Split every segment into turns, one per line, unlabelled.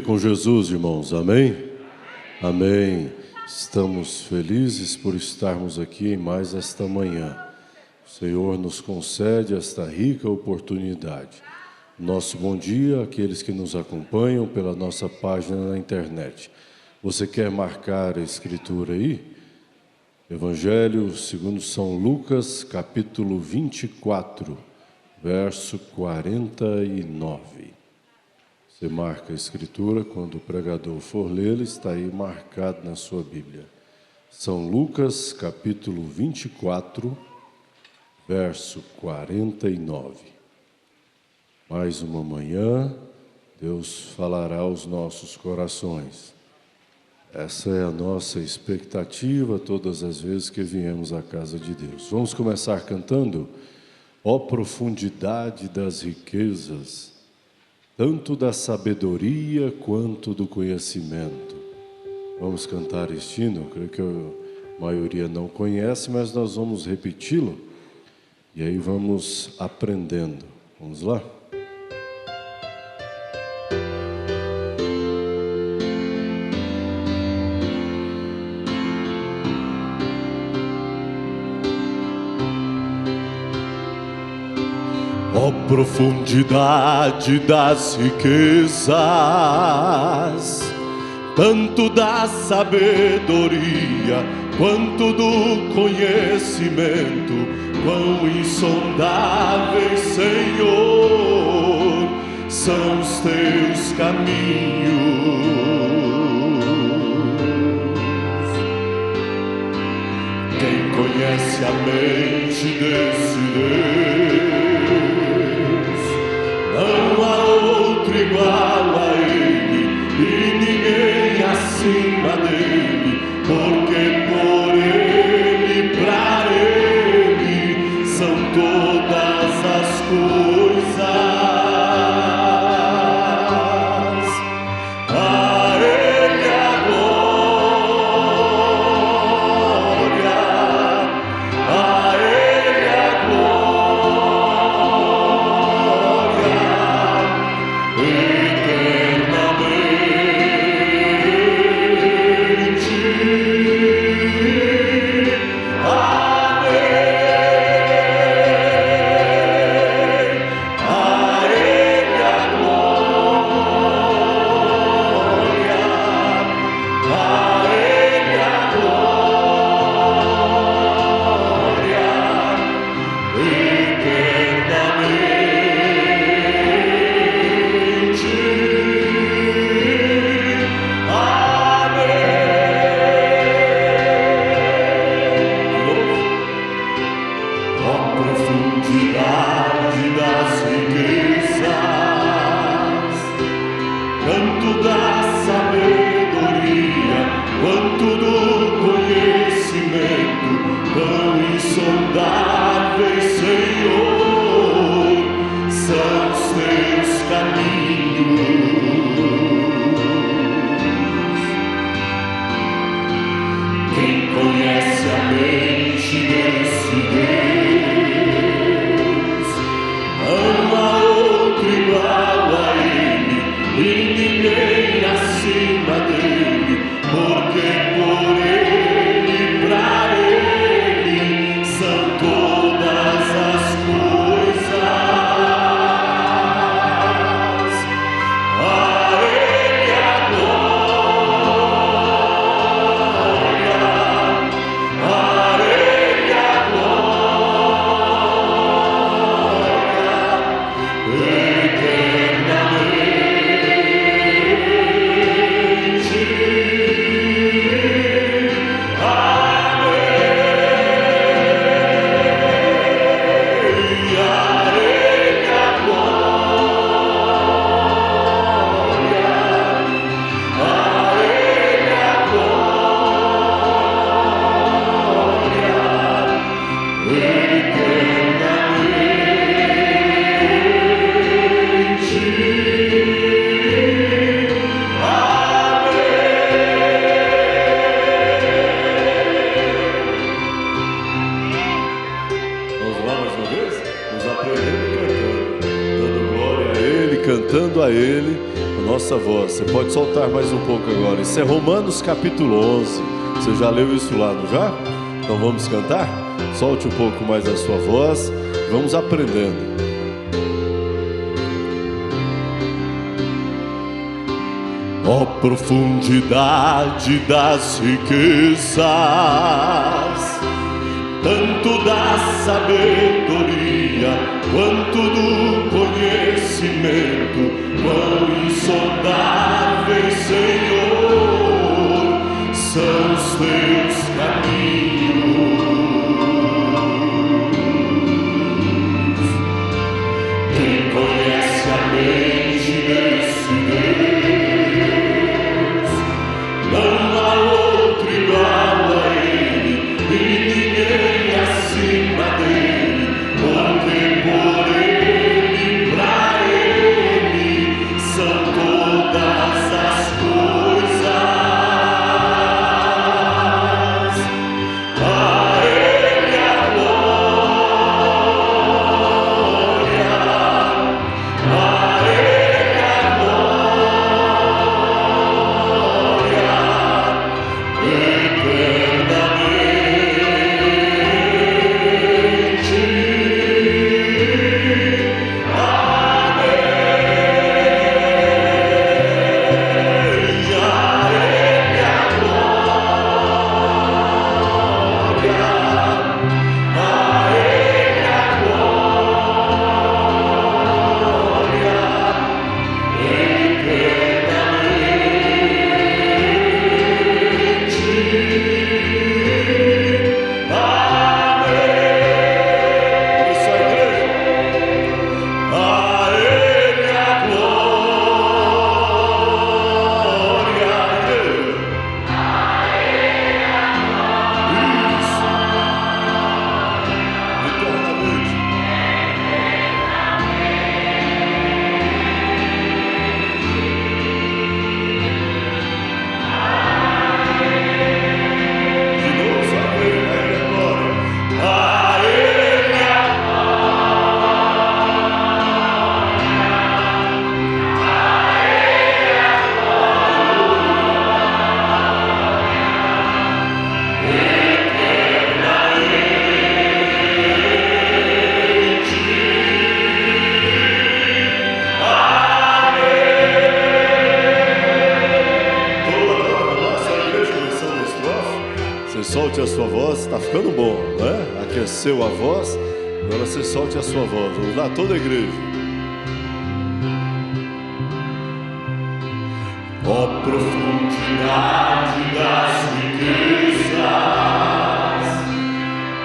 com Jesus, irmãos, amém? Amém. Estamos felizes por estarmos aqui em mais esta manhã. O Senhor nos concede esta rica oportunidade. Nosso bom dia àqueles que nos acompanham pela nossa página na internet. Você quer marcar a escritura aí? Evangelho segundo São Lucas, capítulo 24, verso 49. Você marca a escritura, quando o pregador for lê-la, está aí marcado na sua Bíblia. São Lucas, capítulo 24, verso 49. Mais uma manhã, Deus falará aos nossos corações. Essa é a nossa expectativa todas as vezes que viemos à casa de Deus. Vamos começar cantando: ó profundidade das riquezas, tanto da sabedoria quanto do conhecimento. Vamos cantar este hino, creio que a maioria não conhece, mas nós vamos repeti-lo e aí vamos aprendendo. Vamos lá? Ó profundidade das riquezas, tanto da sabedoria quanto do conhecimento, quão insondáveis, Senhor, são os teus caminhos. Quem conhece a mente desse Deus? Não há outro igual a Ele, e ninguém acima dele, porque por Ele, pra Ele, são todas as coisas. A Ele a glória, a Ele a glória, eternamente. nossa voz. Você pode soltar mais um pouco agora. Isso é Romanos capítulo 11. Você já leu isso lá, não já? Então vamos cantar? Solte um pouco mais a sua voz. Vamos aprendendo. Ó profundidade das riquezas, tanto da sabedoria quanto do conhecimento, quão insondáveis, Senhor, são os teus caminhos. Quem conhece a mente desse Deus, não há outro igual a Ele, e ninguém acima dele, porque por Ele, pra Ele, são todas as coisas. A Ele a glória, a Ele a glória, eternamente. Solte a sua voz, está ficando bom, né? Aqueceu a voz, agora você solte a sua voz. Vamos lá, toda a igreja. Ó profundidade das riquezas,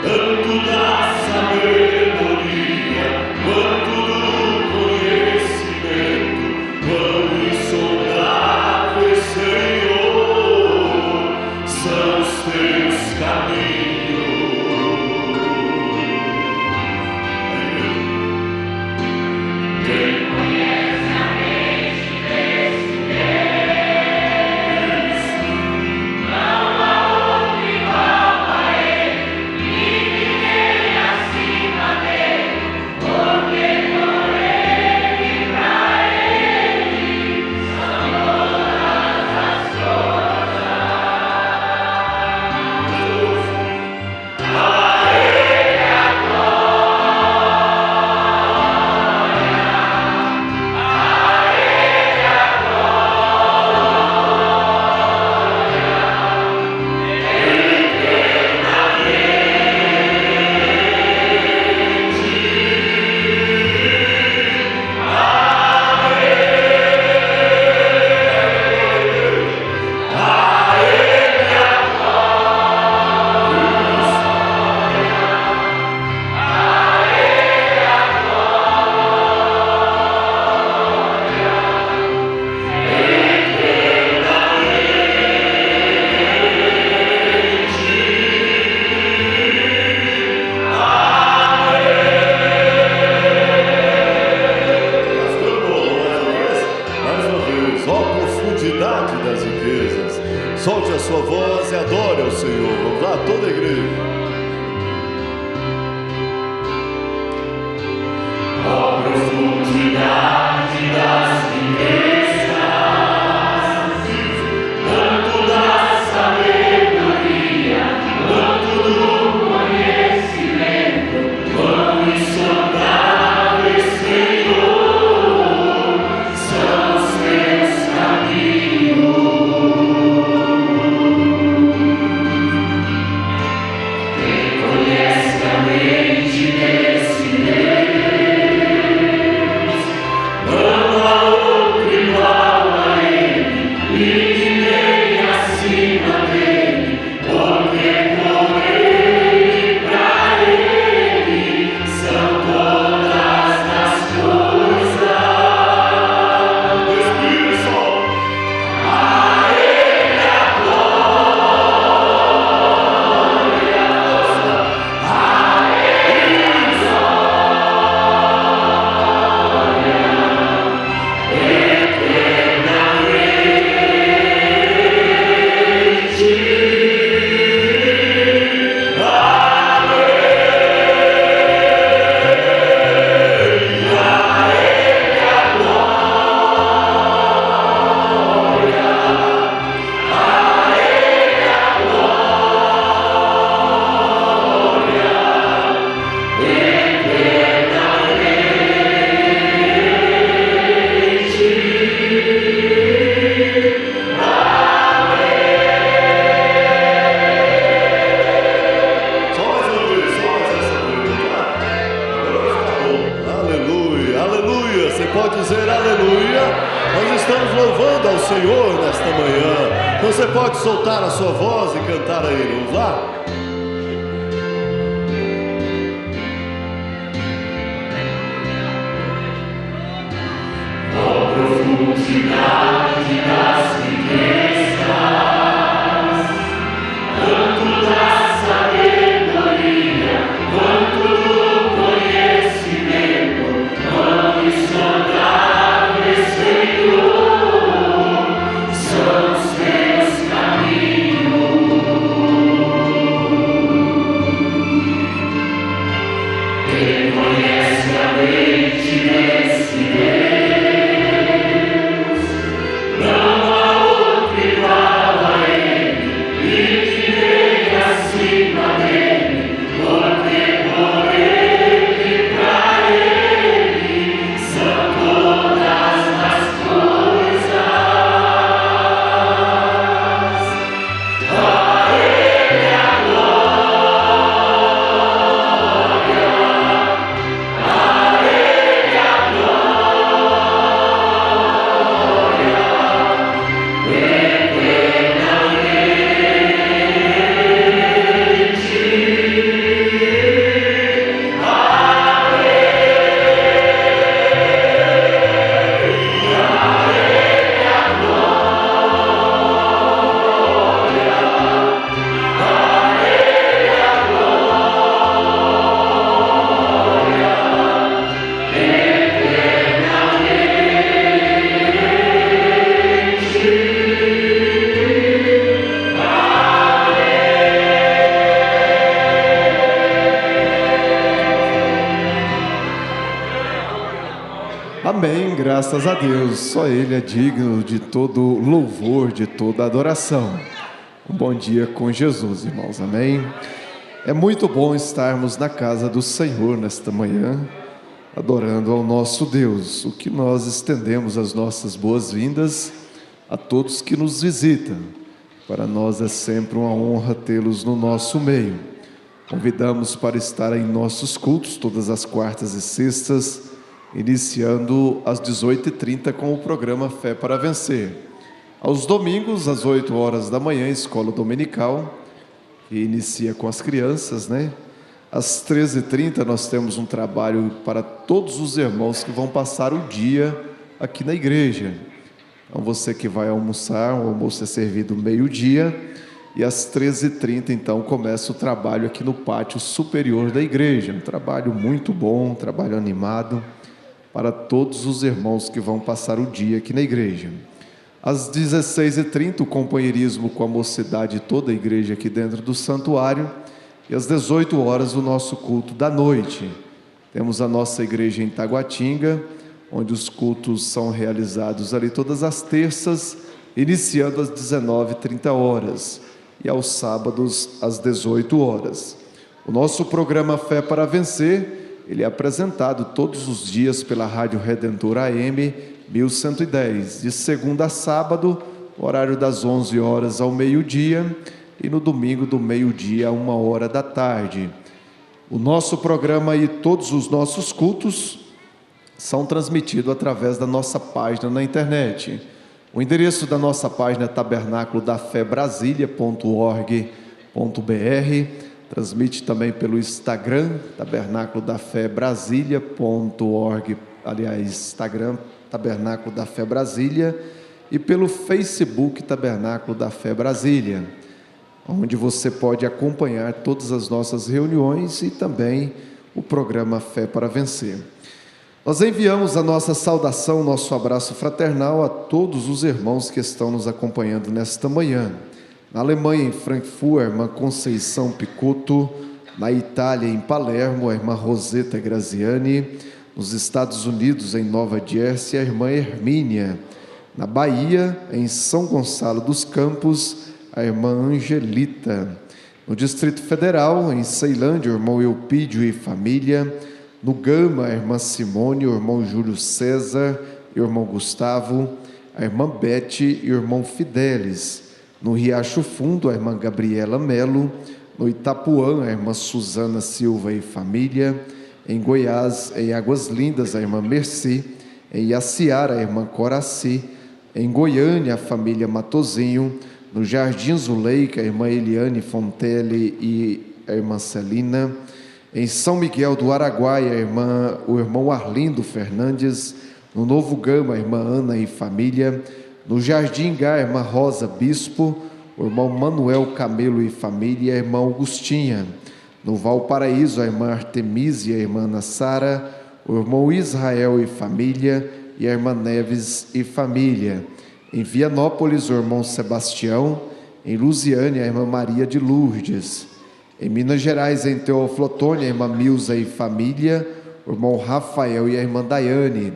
tanto da sabedoria quanto do conhecimento, quão insondáveis, Senhor, são os teus caminhos. Quem conhece a mente desse Deus, não há outro igual a Ele, e ninguém acima dele, porque por Ele, pra Ele, são todas as coisas. Das riquezas, solte a sua voz e adore ao Senhor. Vamos lá, toda a igreja. Ó profundidade das riquezas, Senhor nesta manhã. Você pode soltar a sua voz e cantar a Ele. Vamos lá?
A profundidade das riquezas, tanto da sabedoria quanto do conhecimento, quão insondáveis, Senhor, são os teus caminhos. Quem conhece a mente desse Deus, não há outro igual a Ele, e que venha acima dele, porque por Ele, pra Ele, são todas as coisas. A Ele a glória, a Ele a
Amém, graças a Deus, só Ele é digno de todo louvor, de toda adoração. Um bom dia com Jesus, irmãos, amém? É muito bom estarmos na casa do Senhor nesta manhã, adorando ao nosso Deus, o que nós estendemos as nossas boas-vindas a todos que nos visitam. Para nós é sempre uma honra tê-los no nosso meio. Convidamos para estar em nossos cultos todas as quartas e sextas, iniciando às 18h30 com o programa Fé para Vencer. Aos domingos, às 8 horas da manhã, escola dominical, que inicia com as crianças, né? Às 13h30 nós temos um trabalho para todos os irmãos que vão passar o dia aqui na igreja. Então você que vai almoçar, o almoço é servido meio-dia, e às 13h30 então começa o trabalho aqui no pátio superior da igreja. Um trabalho muito bom, um trabalho animado, para todos os irmãos que vão passar o dia aqui na igreja. Às 16h30, o companheirismo com a mocidade e toda a igreja aqui dentro do santuário. E às 18 horas, o nosso culto da noite. Temos a nossa igreja em Taguatinga, onde os cultos são realizados ali todas as terças, iniciando às 19h30, e aos sábados, às 18 horas. O nosso programa Fé para Vencer, ele é apresentado todos os dias pela Rádio Redentor AM 1110, de segunda a sábado, horário das 11 horas ao meio-dia, e no domingo do meio-dia a 1h da tarde. O nosso programa e todos os nossos cultos são transmitidos através da nossa página na internet. O endereço da nossa página é tabernaculodafebrasilia.org.br. Transmite também pelo Instagram, Tabernáculo da Fé Brasília.org, aliás, Instagram, Tabernáculo da Fé Brasília, e pelo Facebook, Tabernáculo da Fé Brasília, onde você pode acompanhar todas as nossas reuniões e também o programa Fé para Vencer. Nós enviamos a nossa saudação, nosso abraço fraternal a todos os irmãos que estão nos acompanhando nesta manhã. Na Alemanha, em Frankfurt, a irmã Conceição Picotto. Na Itália, em Palermo, a irmã Roseta Graziani. Nos Estados Unidos, em Nova Jersey, a irmã Hermínia. Na Bahia, em São Gonçalo dos Campos, a irmã Angelita. No Distrito Federal, em Ceilândia, o irmão Eupídio e família. No Gama, a irmã Simone, o irmão Júlio César e o irmão Gustavo. A irmã Beth e o irmão Fidelis. No Riacho Fundo, a irmã Gabriela Melo. No Itapuã, a irmã Suzana Silva e família. Em Goiás, em Águas Lindas, a irmã Merci. Em Iaciara, a irmã Coraci. Em Goiânia, a família Matozinho. No Jardim Zuleika, a irmã Eliane Fontelli e a irmã Celina. Em São Miguel do Araguaia, o irmão Arlindo Fernandes. No Novo Gama, a irmã Ana e família. No Jardim Gá, a irmã Rosa Bispo. O irmão Manuel Camelo e família, a irmã Augustinha. No Valparaíso, a irmã Artemisia e a irmã Ana Sara. O irmão Israel e família e a irmã Neves e família. Em Vianópolis, o irmão Sebastião. Em Lusiânia, a irmã Maria de Lourdes. Em Minas Gerais, em Teófilo Otoni, a irmã Milza e família, o irmão Rafael e a irmã Daiane.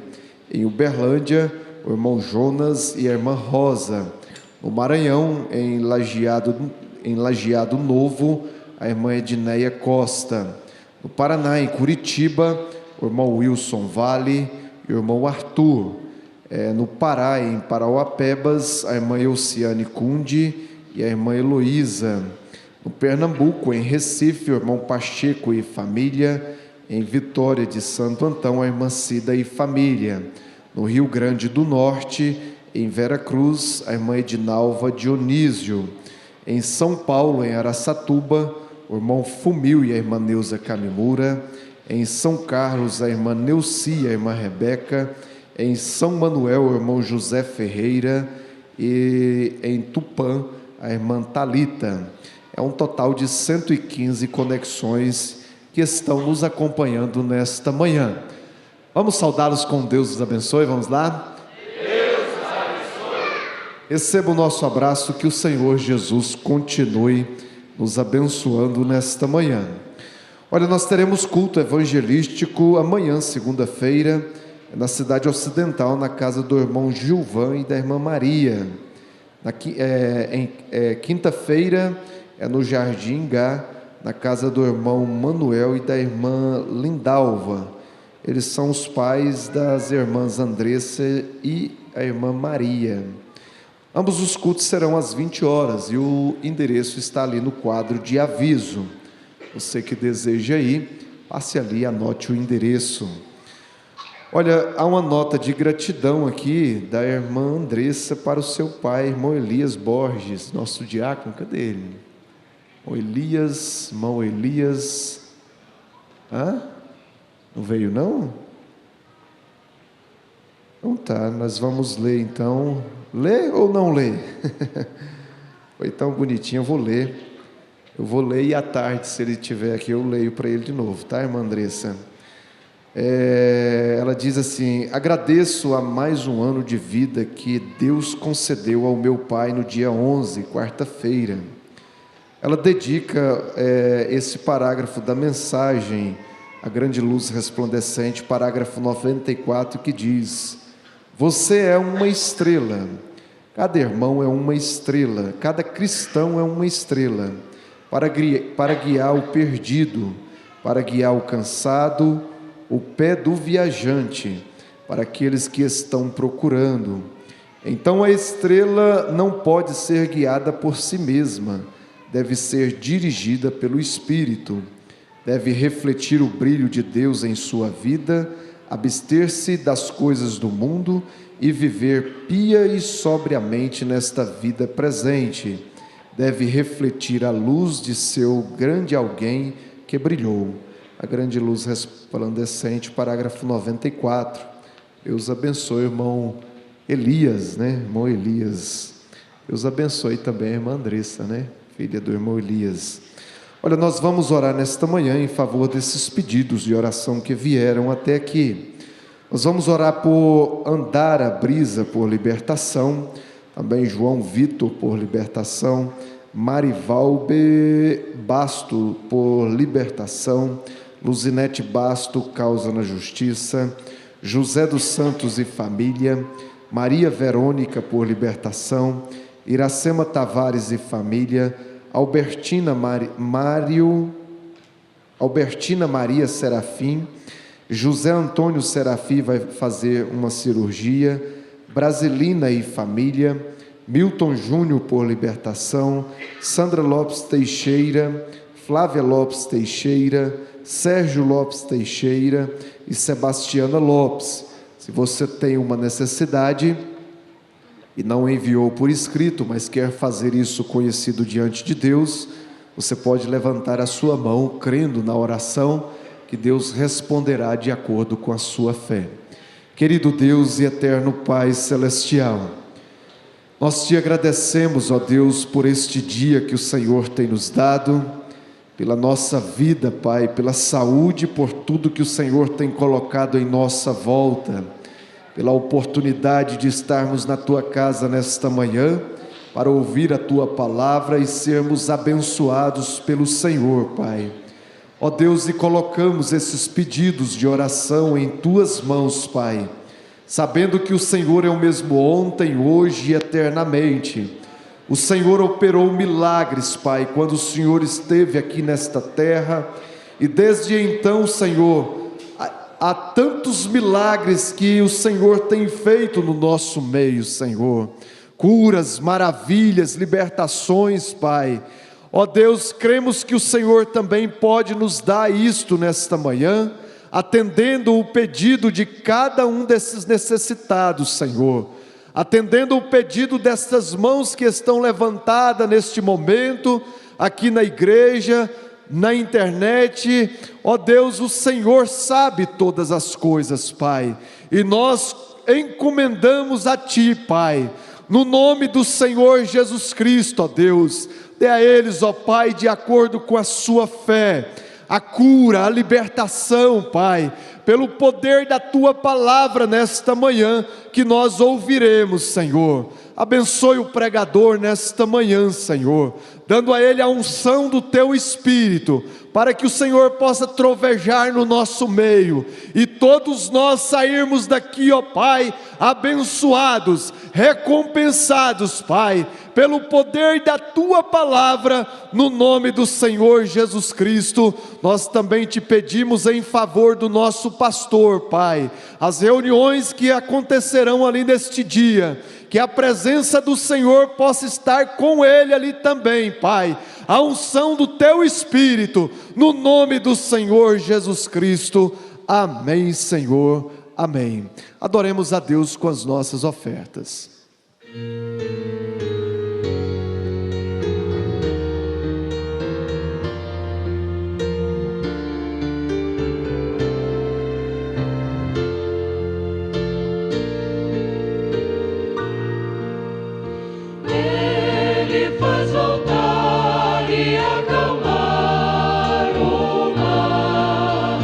Em Uberlândia, o irmão Jonas e a irmã Rosa. No Maranhão, em Lajeado Novo, a irmã Edneia Costa. No Paraná, em Curitiba, o irmão Wilson Vale e o irmão Arthur. No Pará, em Parauapebas, a irmã Elciane Cunde e a irmã Heloísa. No Pernambuco, em Recife, o irmão Pacheco e família. Em Vitória de Santo Antão, a irmã Cida e família. No Rio Grande do Norte, em Vera Cruz, a irmã Edinalva Dionísio. Em São Paulo, em Araçatuba, o irmão Fumil e a irmã Neuza Camimura. Em São Carlos, a irmã Neuci e a irmã Rebeca. Em São Manuel, o irmão José Ferreira. E em Tupã, a irmã Talita. É um total de 115 conexões que estão nos acompanhando nesta manhã. Vamos saudá-los com Deus os abençoe, vamos lá?
Deus os abençoe.
Receba o nosso abraço, que o Senhor Jesus continue nos abençoando nesta manhã. Olha, nós teremos culto evangelístico amanhã, segunda-feira, na cidade ocidental, na casa do irmão Gilvan e da irmã Maria. Quinta-feira é no Jardim Gá, na casa do irmão Manuel e da irmã Lindalva. Eles são os pais das irmãs Andressa e a irmã Maria. Ambos os cultos serão às 20 horas e o endereço está ali no quadro de aviso. Você que deseja ir, passe ali e anote o endereço. Olha, há uma nota de gratidão aqui da irmã Andressa para o seu pai, irmão Elias Borges, nosso diácono. Cadê ele? Irmão Elias. Não veio não? Então tá, nós vamos ler então. Ler ou não ler? Foi tão bonitinho, eu vou ler. Eu vou ler e à tarde, se ele estiver aqui, eu leio para ele de novo, tá, irmã Andressa? Ela diz assim: agradeço a mais um ano de vida que Deus concedeu ao meu pai no dia 11, quarta-feira. Ela dedica esse parágrafo da mensagem, A Grande Luz Resplandecente, parágrafo 94, que diz: você é uma estrela, cada irmão é uma estrela, cada cristão é uma estrela, para guiar o perdido, para guiar o cansado, o pé do viajante, para aqueles que estão procurando. Então a estrela não pode ser guiada por si mesma, deve ser dirigida pelo Espírito, deve refletir o brilho de Deus em sua vida, abster-se das coisas do mundo e viver pia e sobriamente nesta vida presente. Deve refletir a luz de seu grande alguém que brilhou. A grande luz resplandecente, parágrafo 94. Deus abençoe, irmão Elias, né? Irmão Elias. Deus abençoe também a irmã Andressa, né? Filha do irmão Elias. Olha, nós vamos orar nesta manhã em favor desses pedidos de oração que vieram até aqui. Nós vamos orar por Andara Brisa, por libertação, também João Vitor, por libertação, Marivalbe Basto, por libertação, Luzinete Basto, causa na justiça, José dos Santos e família, Maria Verônica, por libertação, Iracema Tavares e família, Albertina Maria Serafim, José Antônio Serafim vai fazer uma cirurgia, Brasilina e família, Milton Júnior por libertação, Sandra Lopes Teixeira, Flávia Lopes Teixeira, Sérgio Lopes Teixeira e Sebastiana Lopes. Se você tem uma necessidade, e não enviou por escrito, mas quer fazer isso conhecido diante de Deus, você pode levantar a sua mão, crendo na oração, que Deus responderá de acordo com a sua fé. Querido Deus e eterno Pai Celestial, nós te agradecemos, ó Deus, por este dia que o Senhor tem nos dado, pela nossa vida, Pai, pela saúde, por tudo que o Senhor tem colocado em nossa volta, pela oportunidade de estarmos na Tua casa nesta manhã, para ouvir a Tua palavra e sermos abençoados pelo Senhor, Pai. Ó Deus, e colocamos esses pedidos de oração em Tuas mãos, Pai, sabendo que o Senhor é o mesmo ontem, hoje e eternamente. O Senhor operou milagres, Pai, quando o Senhor esteve aqui nesta terra, e desde então, Senhor, há tantos milagres que o Senhor tem feito no nosso meio, Senhor. Curas, maravilhas, libertações, Pai. Ó Deus, cremos que o Senhor também pode nos dar isto nesta manhã, atendendo o pedido de cada um desses necessitados, Senhor, atendendo o pedido destas mãos que estão levantadas neste momento, aqui na igreja, na internet. Ó Deus, o Senhor sabe todas as coisas, Pai, e nós encomendamos a Ti, Pai, no nome do Senhor Jesus Cristo, ó Deus, dê a eles, ó Pai, de acordo com a sua fé, a cura, a libertação, Pai, pelo poder da Tua palavra nesta manhã, que nós ouviremos, Senhor. Abençoe o pregador nesta manhã, Senhor, dando a ele a unção do Teu Espírito, para que o Senhor possa trovejar no nosso meio, e todos nós sairmos daqui, ó Pai, abençoados, recompensados, Pai, pelo poder da Tua palavra, no nome do Senhor Jesus Cristo. Nós também Te pedimos em favor do nosso pastor, Pai, as reuniões que acontecerão ali neste dia, que a presença do Senhor possa estar com ele ali também, Pai, a unção do Teu Espírito, no nome do Senhor Jesus Cristo. Amém, Senhor, amém. Adoremos a Deus com as nossas ofertas.
Faz voltar e acalmar o mar.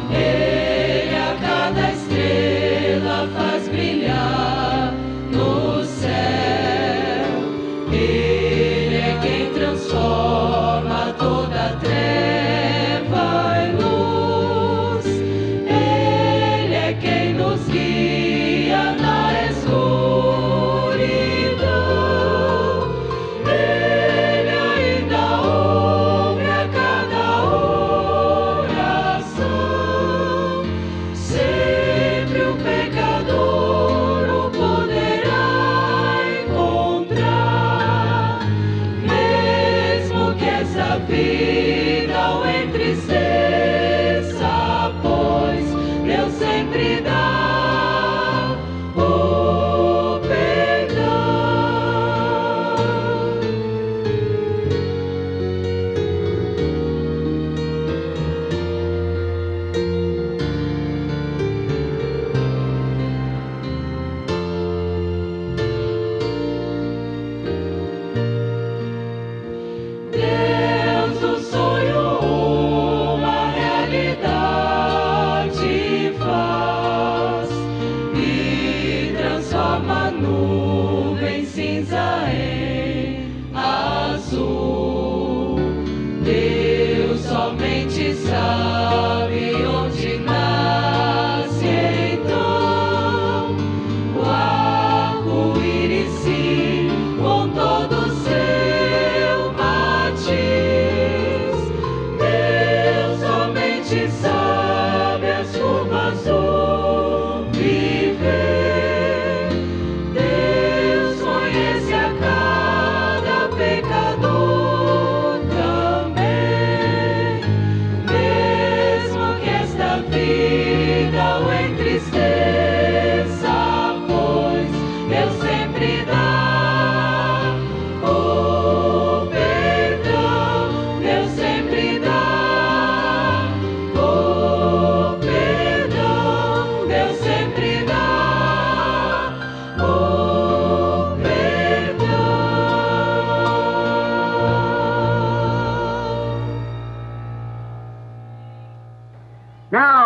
Ele a cada estrela faz brilhar no céu. Ele é quem transforma toda treva em luz. Ele é quem nos guia na escuridão. Vida ao entristeça, pois Deus sempre dá o perdão. Deus nos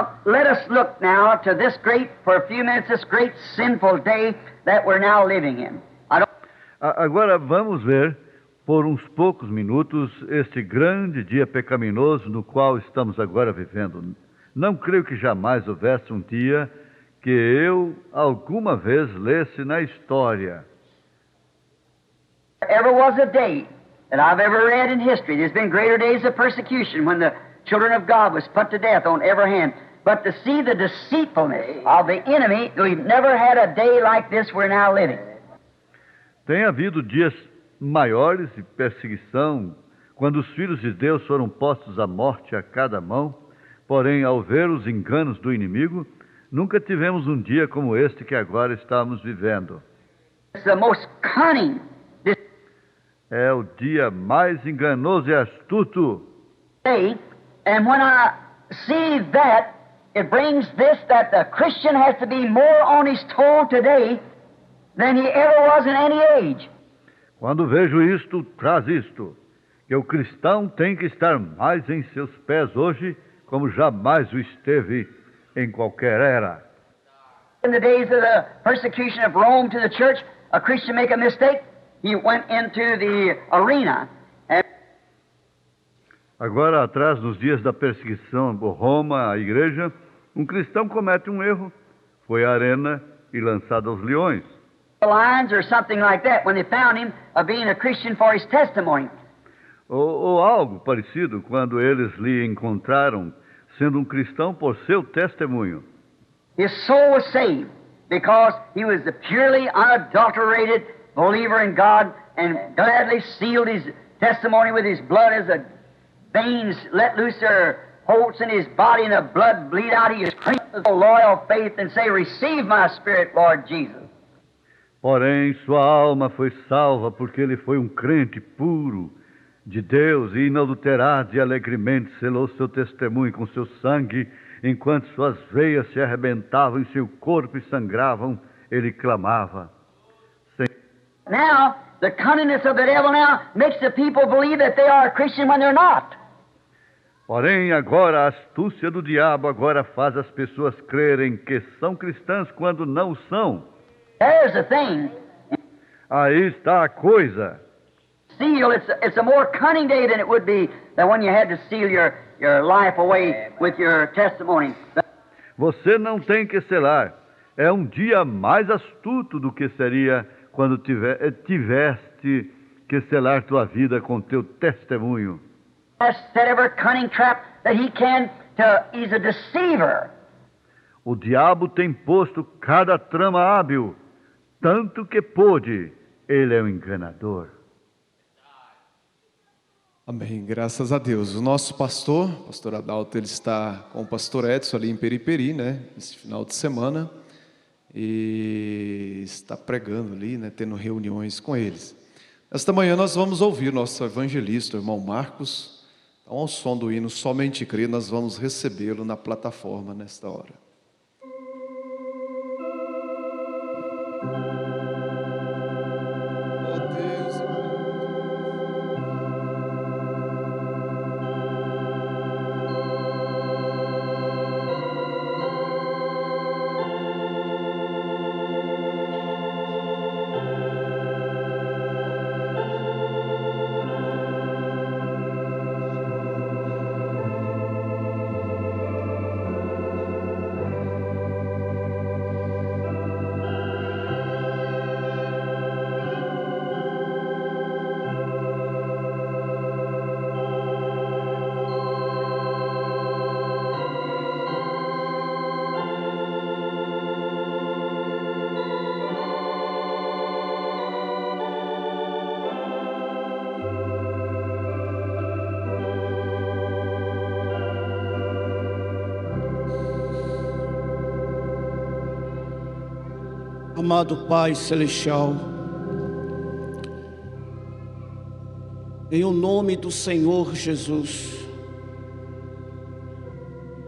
Now, let us look now to this great, for a few minutes, this great sinful day that we're now living in.
Agora vamos ver, por uns poucos minutos, este grande dia pecaminoso no qual estamos agora vivendo. Não creio que jamais houvesse um dia que eu alguma vez lesse na história.
Ever was a day that I've ever read in history. There's been greater days of persecution when the children of God was put to death on every hand. But to see the deceitfulness of the enemy, we've never had a day like this we're now living.
Tem havido dias maiores de perseguição, quando os filhos de Deus foram postos à morte a cada mão. Porém, ao ver os enganos do inimigo, nunca tivemos um dia como este que agora estamos vivendo.
It's the most cunning.
É o dia mais enganoso e astuto.
And when I see that, it brings this, that the Christian has to be more on his toe today than he ever was in any age.
Quando vejo isto, traz isto, que o cristão tem que estar mais em seus pés hoje, como jamais o esteve em qualquer era.
In the days of the persecution of Rome to the church, a Christian make a mistake, he went into the arena.
Agora, atrás, nos dias da perseguição por Roma, a igreja, um cristão comete um erro, foi à arena e lançado aos leões.
Lions or something like that, when they found him being a Christian for his testimony.
Ou algo parecido, quando eles lhe encontraram sendo um cristão por seu testemunho.
His soul was saved because he was a purely unadulterated believer in God and gladly sealed his testimony with his blood as the veins let loose their holds in his body and the blood bleed out. He is a loyal faith and say, "Receive my spirit, Lord Jesus."
Porém, sua alma foi salva porque ele foi um crente puro de Deus e inadulterado e alegremente selou seu testemunho com seu sangue, enquanto suas veias se arrebentavam em seu corpo e sangravam, ele clamava.
Now, the cunningness of the devil now makes the people believe that they are a Christian when they're not.
Porém, agora a astúcia do diabo agora faz as pessoas crerem que são cristãs quando não são.
There's the thing.
Aí está a coisa.
Seal, it's a more cunning day than it would be than when you had to seal your life away with your testimony.
Você não tem que selar. É um dia mais astuto do que seria quando tiveste que selar tua vida com teu testemunho.
Set every cunning trap that he can. He's a deceiver.
O diabo tem posto cada trama hábil, tanto que pôde. Ele é um enganador.
Amém, graças a Deus. O nosso pastor Adalto, ele está com o pastor Edson ali em Periperi, né, esse final de semana, e está pregando ali, né, tendo reuniões com eles. Esta manhã nós vamos ouvir nosso evangelista, o irmão Marcos. Então, ao som do hino Somente Crer, nós vamos recebê-lo na plataforma nesta hora.
Amado Pai Celestial, em o nome do Senhor Jesus,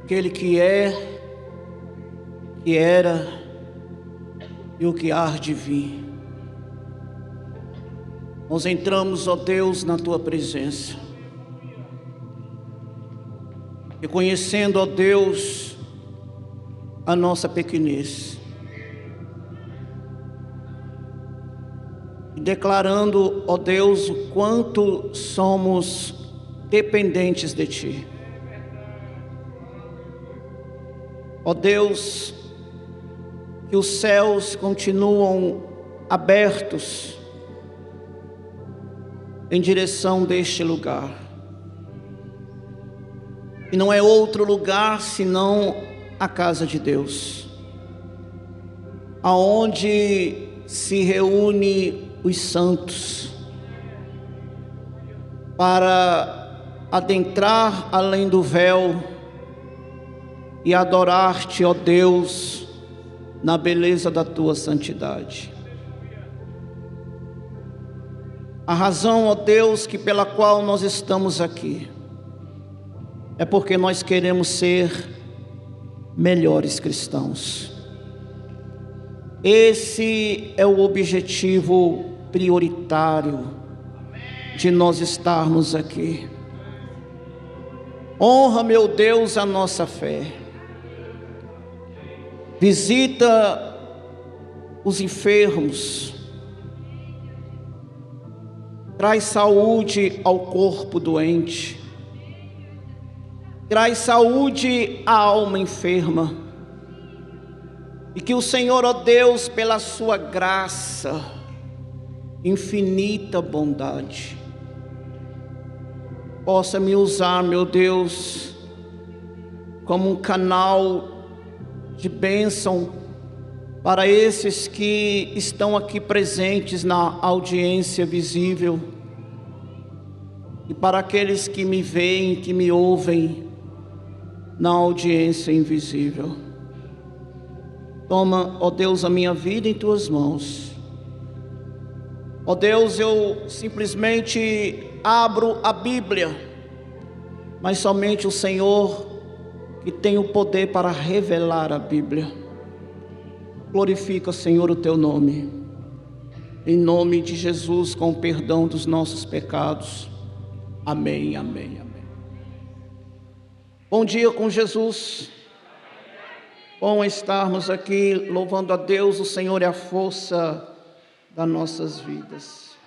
aquele que é, que era e o que há de vir, nós entramos, ó Deus, na Tua presença, reconhecendo, ó Deus, a nossa pequenez, declarando, ó Deus, o quanto somos dependentes de Ti. Ó Deus, que os céus continuam abertos em direção deste lugar. E não é outro lugar senão a casa de Deus, aonde se reúne os santos para adentrar além do véu e adorar-te, ó Deus, na beleza da tua santidade. A razão, ó Deus, pela qual nós estamos aqui é porque nós queremos ser melhores cristãos. Esse é o objetivo prioritário de nós estarmos aqui. Honra, meu Deus, a nossa fé. Visita os enfermos. Traz saúde ao corpo doente. Traz saúde à alma enferma. E que o Senhor, ó Deus, pela sua graça, infinita bondade, possa me usar, meu Deus, como um canal de bênção para esses que estão aqui presentes na audiência visível e para aqueles que me veem, que me ouvem na audiência invisível. Toma, ó Deus, a minha vida em Tuas mãos. Ó Deus, eu simplesmente abro a Bíblia, mas somente o Senhor que tem o poder para revelar a Bíblia. Glorifica, Senhor, o Teu nome. Em nome de Jesus, com o perdão dos nossos pecados. Amém, amém, amém. Bom dia com Jesus. Bom estarmos aqui louvando a Deus. O Senhor é a força das nossas vidas.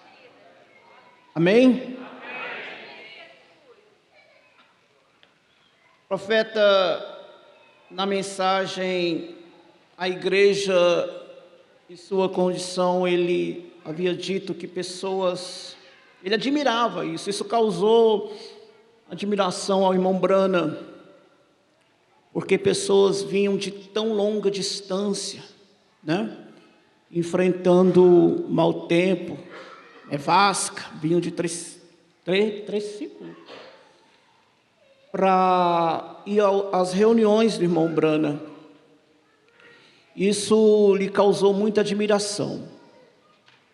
Amém? O profeta, na mensagem à igreja e sua condição, ele havia dito que pessoas, ele admirava isso causou admiração ao irmão Branham, porque pessoas vinham de tão longa distância, né? Enfrentando mau tempo, nevasca, vinham de três ciclos, para ir às reuniões do irmão Branham. Isso lhe causou muita admiração.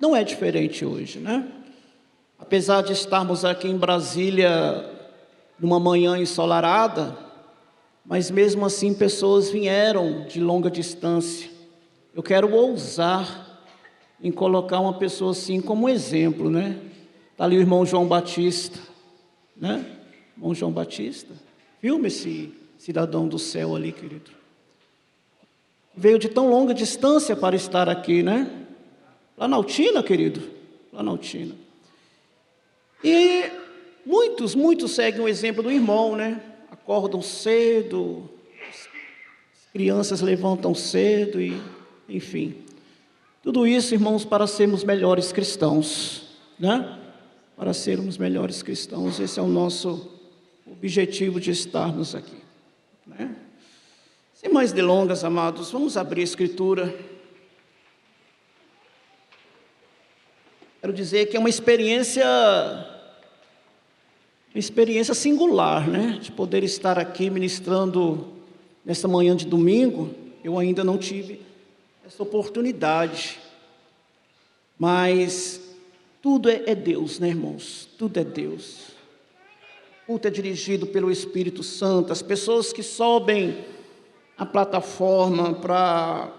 Não é diferente hoje, né? Apesar de estarmos aqui em Brasília numa manhã ensolarada, mas mesmo assim pessoas vieram de longa distância. Eu quero ousar em colocar uma pessoa assim como exemplo, né? Está ali o irmão João Batista, né? Irmão João Batista, filma esse cidadão do céu ali, querido. Veio de tão longa distância para estar aqui, né? Planaltina, querido, Planaltina. E muitos seguem o exemplo do irmão, né? Acordam cedo, as crianças levantam cedo e, enfim. Tudo isso, irmãos, para sermos melhores cristãos, né? Para sermos melhores cristãos, esse é o nosso objetivo de estarmos aqui, né? Sem mais delongas, amados, vamos abrir a Escritura. Quero dizer que é uma experiência singular, né? De poder estar aqui ministrando nesta manhã de domingo. Eu ainda não tive essa oportunidade, mas tudo é Deus, né, irmãos? Tudo é Deus. O culto é dirigido pelo Espírito Santo. As pessoas que sobem a plataforma para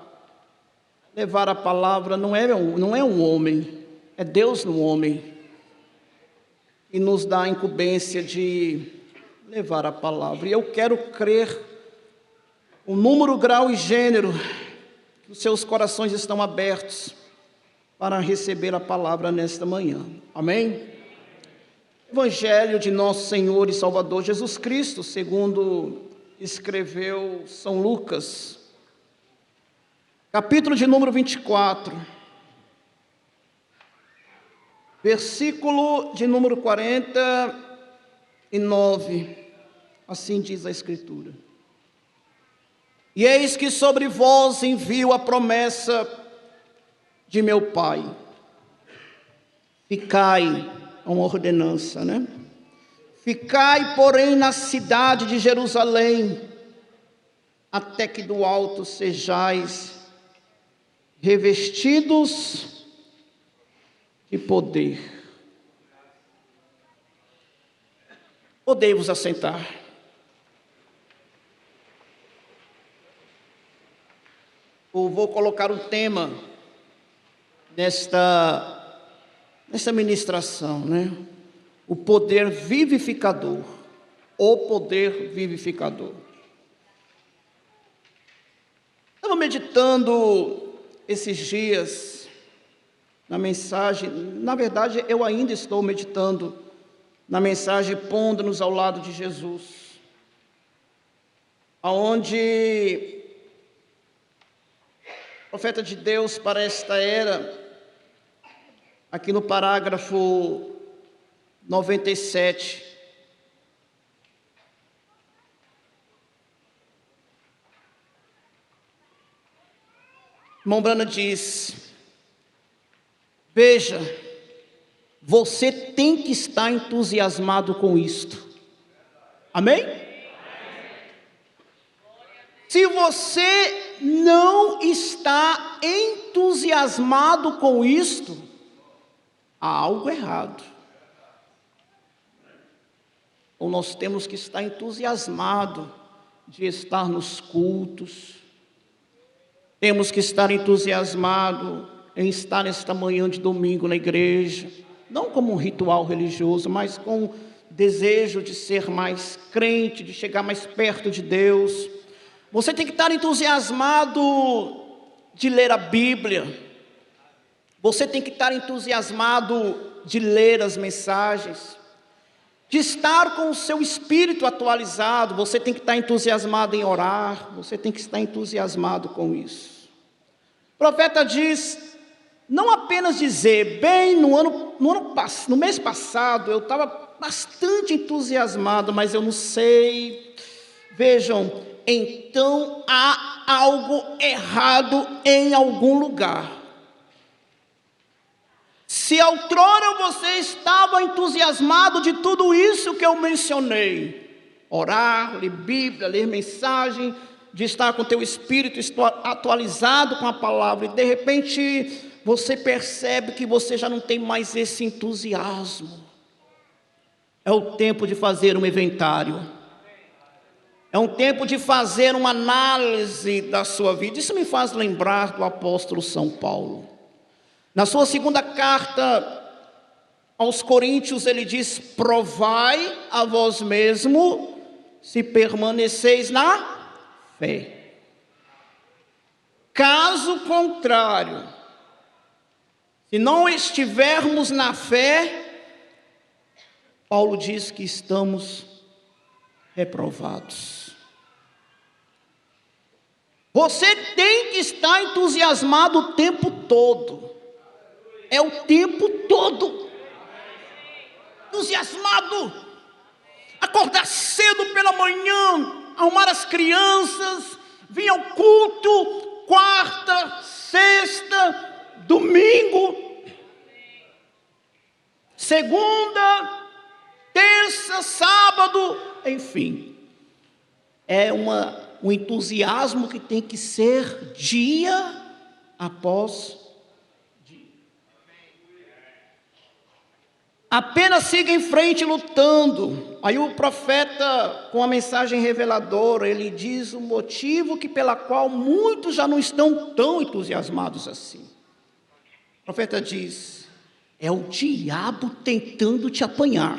levar a palavra não é um homem, é Deus no homem, e nos dá a incumbência de levar a palavra. E eu quero crer o número, grau e gênero, que os seus corações estão abertos para receber a palavra nesta manhã. Amém? Evangelho de nosso Senhor e Salvador Jesus Cristo, segundo escreveu São Lucas, capítulo de número 24, versículo de número 49, assim diz a Escritura. E eis que sobre vós envio a promessa de meu Pai. Ficai, uma ordenança, né? Ficai, porém, na cidade de Jerusalém, até que do alto sejais revestidos de poder. Podei-vos assentar. Eu vou colocar um tema nesta ministração, né? O poder vivificador. O poder vivificador. Estava meditando esses dias na mensagem, na verdade eu ainda estou meditando na mensagem Pondo-nos ao lado de Jesus, aonde o profeta de Deus para esta era, aqui no parágrafo 97, irmão Brana diz: veja, você tem que estar entusiasmado com isto. Amém? Se você não está entusiasmado com isto, há algo errado. Ou nós temos que estar entusiasmado de estar nos cultos. Temos que estar entusiasmado em estar nesta manhã de domingo na igreja. Não como um ritual religioso, mas com desejo de ser mais crente, de chegar mais perto de Deus. Você tem que estar entusiasmado de ler a Bíblia. Você tem que estar entusiasmado de ler as mensagens, de estar com o seu espírito atualizado. Você tem que estar entusiasmado em orar, você tem que estar entusiasmado com isso. O profeta diz, não apenas dizer, bem, no mês passado eu estava bastante entusiasmado, mas eu não sei. Vejam, então há algo errado em algum lugar. Se outrora você estava entusiasmado de tudo isso que eu mencionei, orar, ler Bíblia, ler mensagem, de estar com teu espírito atualizado com a palavra, e de repente você percebe que você já não tem mais esse entusiasmo, é o tempo de fazer um inventário, é um tempo de fazer uma análise da sua vida. Isso me faz lembrar do apóstolo São Paulo. Na sua segunda carta aos Coríntios, ele diz: provai a vós mesmo se permaneceis na fé. Caso contrário, se não estivermos na fé, Paulo diz que estamos reprovados. Você tem que estar entusiasmado o tempo todo. É o tempo todo. Entusiasmado. Acordar cedo pela manhã, arrumar as crianças, vir ao culto, quarta, sexta, domingo, segunda, terça, sábado, enfim. É um entusiasmo que tem que ser dia após dia. Apenas siga em frente lutando. Aí o profeta, com a mensagem reveladora, ele diz o motivo pela qual muitos já não estão tão entusiasmados assim. O profeta diz: é o diabo tentando te apanhar.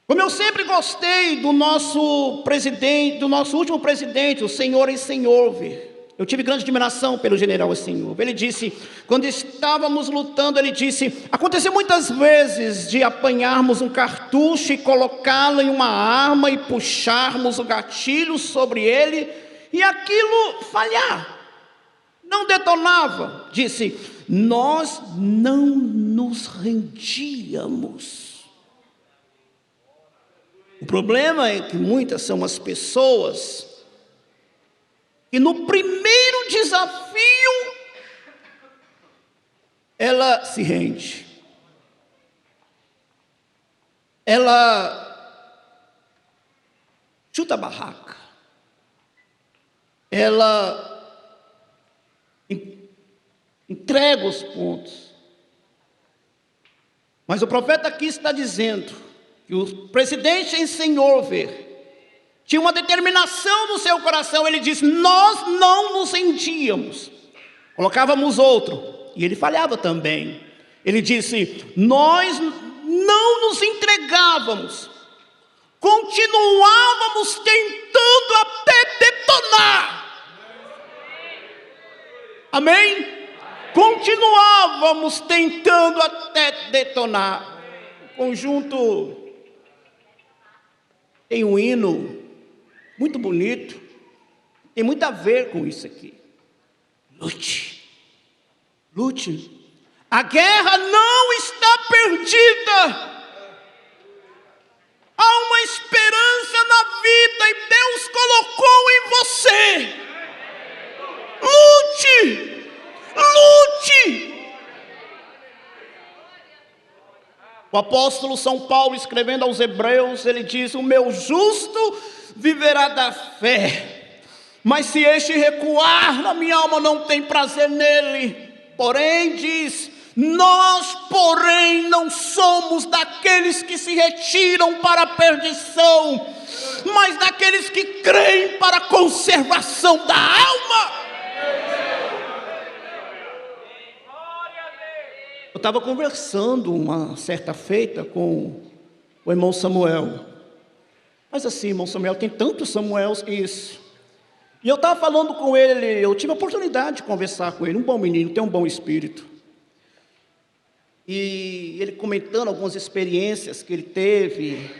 Como eu sempre gostei do nosso presidente, do nosso último presidente, o senhor Eisenhower. Eu tive grande admiração pelo general Eisenhower. Ele disse, quando estávamos lutando, ele disse, aconteceu muitas vezes de apanharmos um cartucho e colocá-lo em uma arma e puxarmos o gatilho sobre ele e aquilo falhar. Não detonava. Disse, nós não nos rendíamos. O problema é que muitas são as pessoas que no primeiro desafio ela se rende. Ela chuta a barraca. Ela entrega os pontos. Mas o profeta aqui está dizendo que o presidente Eisenhower tinha uma determinação no seu coração. Ele disse, nós não nos rendíamos. Colocávamos outro, e ele falhava também. Ele disse, nós não nos entregávamos. Continuávamos tentando até detonar. Amém? Continuávamos tentando até detonar. O conjunto tem um hino muito bonito, tem muito a ver com isso aqui. Lute, lute. A guerra não está perdida. Há uma esperança na vida e Deus colocou em você. Lute, lute. O apóstolo São Paulo, escrevendo aos Hebreus, ele diz, o meu justo viverá da fé, mas se este recuar, a minha alma não tem prazer nele. Porém, diz, nós, porém, não somos daqueles que se retiram para a perdição, mas daqueles que creem para a conservação da alma. Eu estava conversando uma certa feita com o irmão Samuel. Mas assim, irmão Samuel, tem tantos Samuels, isso. E eu estava falando com ele, eu tive a oportunidade de conversar com ele, um bom menino, tem um bom espírito. E ele comentando algumas experiências que ele teve,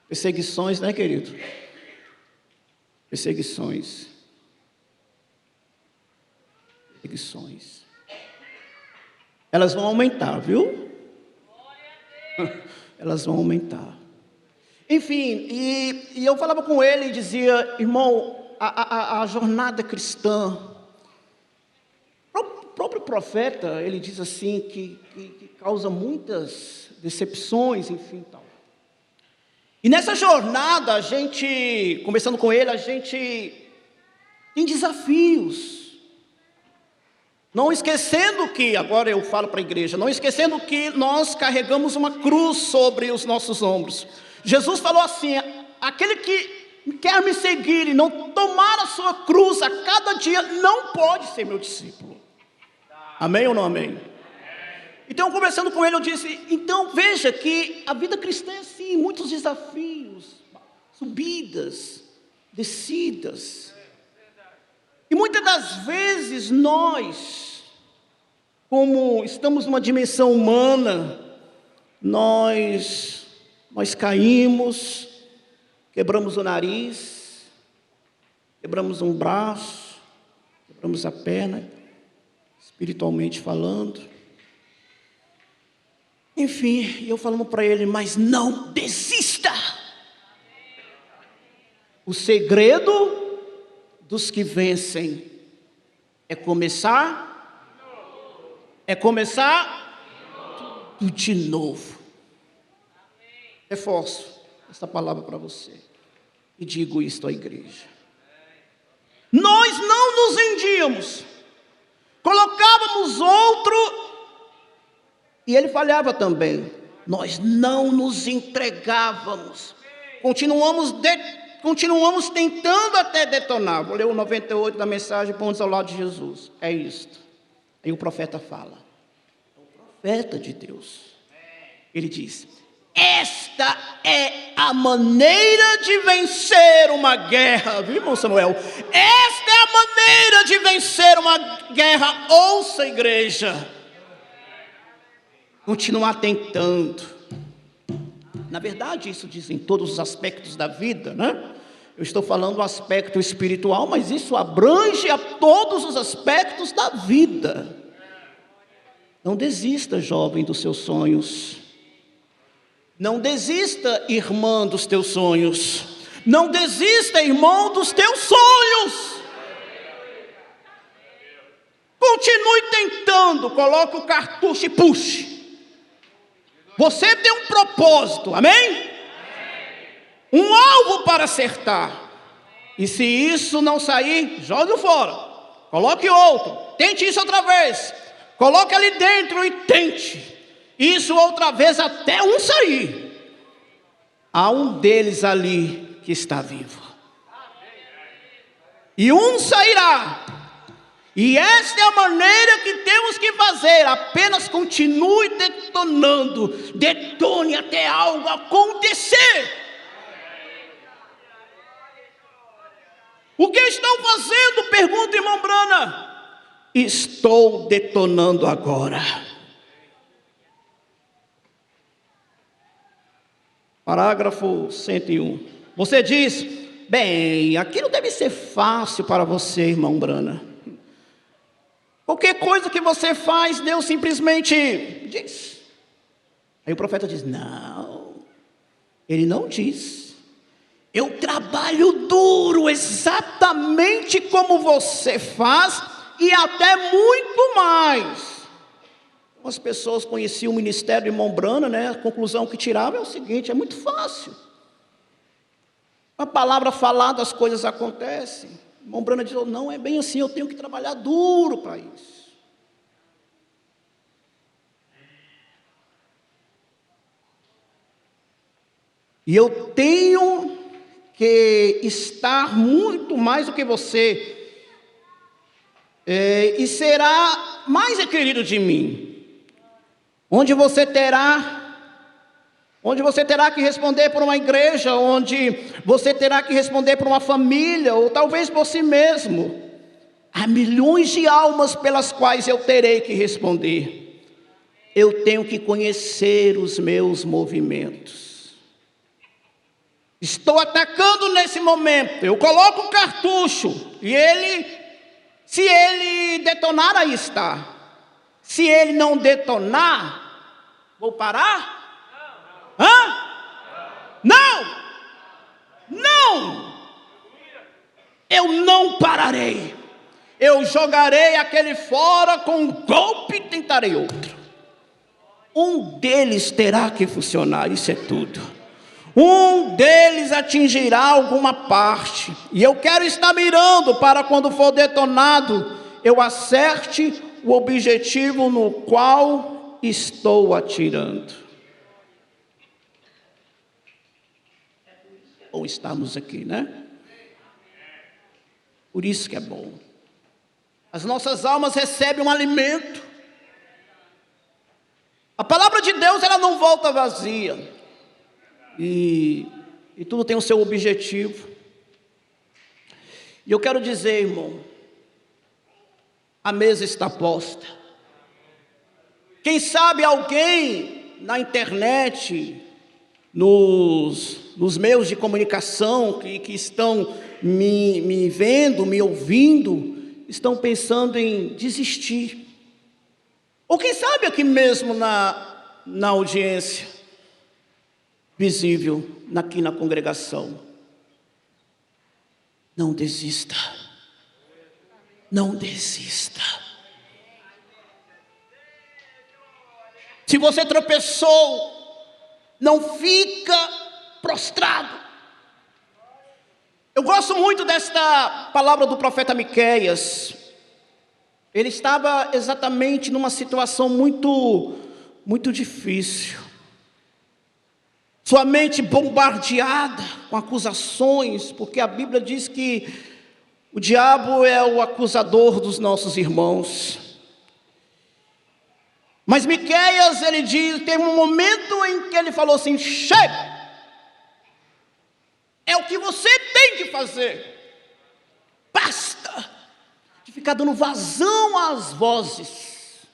perseguições, né, querido? Perseguições. Elas vão aumentar, viu? Elas vão aumentar. Enfim, e eu falava com ele e dizia, irmão, a jornada cristã, o próprio profeta, ele diz assim, que causa muitas decepções, enfim, tal. E nessa jornada, a gente, conversando com ele, a gente tem desafios. Não esquecendo que, agora eu falo para a igreja, não esquecendo que nós carregamos uma cruz sobre os nossos ombros. Jesus falou assim, aquele que quer me seguir e não tomar a sua cruz a cada dia, não pode ser meu discípulo. Amém ou não amém? Então, conversando com ele, eu disse, então veja que a vida cristã é assim, muitos desafios, subidas, descidas. E muitas das vezes nós, como estamos numa dimensão humana, nós caímos, quebramos o nariz, quebramos um braço, quebramos a perna, espiritualmente falando. Enfim, eu falando para ele, mas não desista. O segredo dos que vencem é começar tudo de novo. Reforço essa palavra para você e digo isto à igreja. Nós não nos rendíamos, colocávamos outro e ele falhava também. Nós não nos entregávamos, continuamos tentando até detonar. Vou ler o 98 da mensagem, Pontos ao Lado de Jesus. É isto. Aí o profeta fala. É o profeta de Deus. Ele diz, Esta é a maneira de vencer uma guerra, viu, irmão Samuel? Esta é a maneira de vencer uma guerra. Ouça, igreja. Continuar tentando. Na verdade, isso diz em todos os aspectos da vida, né? Eu estou falando do aspecto espiritual, mas isso abrange a todos os aspectos da vida. Não desista, jovem, dos seus sonhos. Não desista, irmã, dos teus sonhos. Não desista, irmão, dos teus sonhos. Continue tentando, coloque o cartucho e puxe. Você tem um propósito, amém? Um alvo para acertar. E se isso não sair, jogue fora. Coloque outro. Tente isso outra vez. Coloque ali dentro e tente. Isso outra vez até um sair. Há um deles ali que está vivo. E um sairá. E esta é a maneira que temos que fazer. Apenas continue detonando. Detone até algo acontecer. O que estão fazendo? Pergunta, irmão Brana. Estou detonando agora. Parágrafo 101. Você diz: bem, aquilo deve ser fácil para você, irmão Brana. Qualquer coisa que você faz, Deus simplesmente diz. Aí o profeta diz: não, ele não diz. Eu trabalho duro, exatamente como você faz, e até muito mais. As pessoas conheciam o ministério de irmão Brana, né? A conclusão que tiravam é o seguinte: é muito fácil. A palavra falada, as coisas acontecem. O irmão Brana diz: não é bem assim, eu tenho que trabalhar duro para isso. E eu tenho que estar muito mais do que você, e será mais requerido de mim. Onde você terá que responder por uma igreja, onde você terá que responder por uma família, ou talvez por si mesmo. Há milhões de almas pelas quais eu terei que responder. Eu tenho que conhecer os meus movimentos. Estou atacando nesse momento, eu coloco o cartucho, e se ele detonar, aí está. Se ele não detonar, vou parar? Não! Não! Eu não pararei. Eu jogarei aquele fora com um golpe e tentarei outro. Um deles terá que funcionar, isso é tudo. Um deles atingirá alguma parte. E eu quero estar mirando para quando for detonado, eu acerte o objetivo no qual estou atirando. Ou estamos aqui, né? Por isso que é bom. As nossas almas recebem um alimento. A palavra de Deus, ela não volta vazia. E tudo tem o seu objetivo. E eu quero dizer, irmão, a mesa está posta. Quem sabe alguém na internet, nos meios de comunicação que estão me vendo, me ouvindo, estão pensando em desistir. Ou quem sabe aqui mesmo na audiência visível, aqui na congregação. Não desista. Não desista. Se você tropeçou, não fica prostrado. Eu gosto muito desta palavra do profeta Miqueias. Ele estava exatamente numa situação muito difícil. Sua mente bombardeada com acusações, porque a Bíblia diz que o diabo é o acusador dos nossos irmãos. Mas Miqueias, ele diz, tem um momento em que ele falou assim: chega! É o que você tem que fazer. Basta de ficar dando vazão às vozes.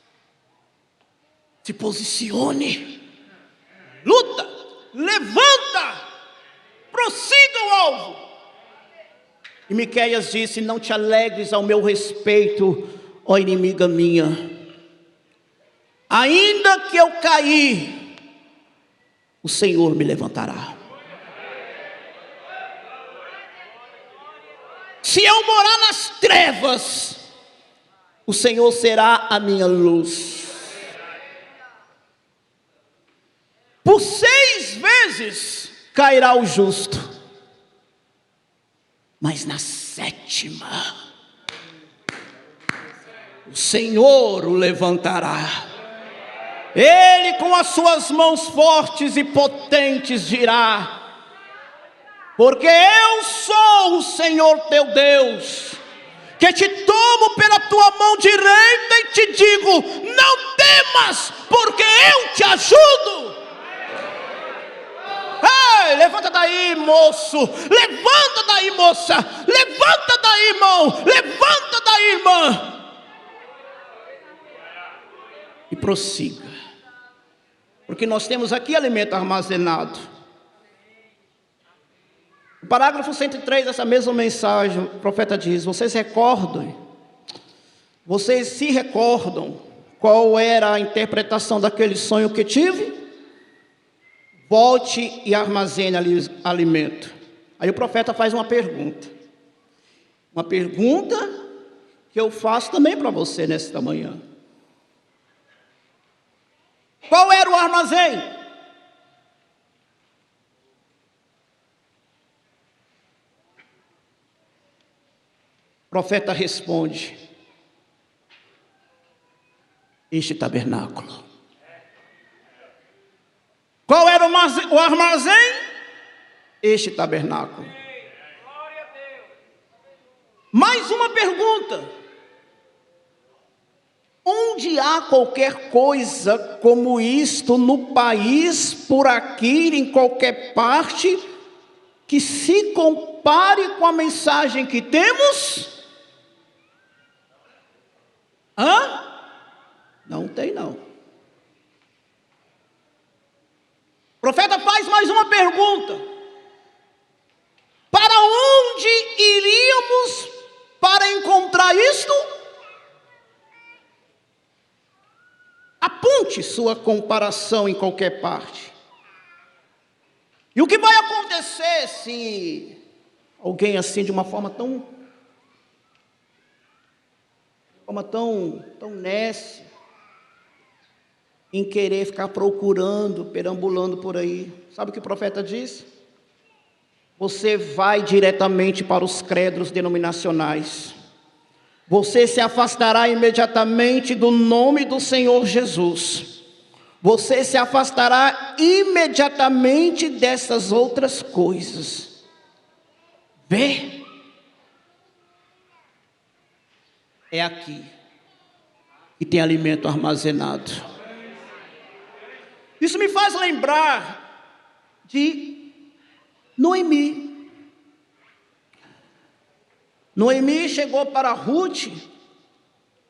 Se posicione. Luta. Levanta. Prossiga o alvo. E Miqueias disse: não te alegres ao meu respeito, ó inimiga minha. Ainda que eu cair, o Senhor me levantará. Se eu morar nas trevas, o Senhor será a minha luz. Por 6 vezes cairá o justo, mas na 7ª, o Senhor o levantará. Ele com as suas mãos fortes e potentes dirá: porque eu sou o Senhor teu Deus, que te tomo pela tua mão direita e te digo: não temas, porque eu te ajudo. Ei, levanta daí, moço, levanta daí, moça, levanta daí, irmão, levanta daí, irmã, e prossiga, porque nós temos aqui alimento armazenado. No parágrafo 103 dessa mesma mensagem, o profeta diz: vocês se recordam qual era a interpretação daquele sonho que tive? Volte e armazene alimento. Aí o profeta faz uma pergunta que eu faço também para você nesta manhã. Qual era o armazém? O profeta responde: este tabernáculo. Qual era o armazém? Este tabernáculo. Mais uma pergunta: onde há qualquer coisa como isto no país, por aqui, em qualquer parte, que se compare com a mensagem que temos? Não tem, não. O profeta faz mais uma pergunta: para onde iríamos para encontrar isto? Aponte sua comparação em qualquer parte. E o que vai acontecer se alguém assim, de uma forma tão nécia, em querer ficar procurando, perambulando por aí? Sabe o que o profeta diz? Você vai diretamente para os credos denominacionais. Você se afastará imediatamente do nome do Senhor Jesus. Você se afastará imediatamente dessas outras coisas. Vê? É aqui que tem alimento armazenado. Isso me faz lembrar de Noemi. Noemi chegou para Ruth.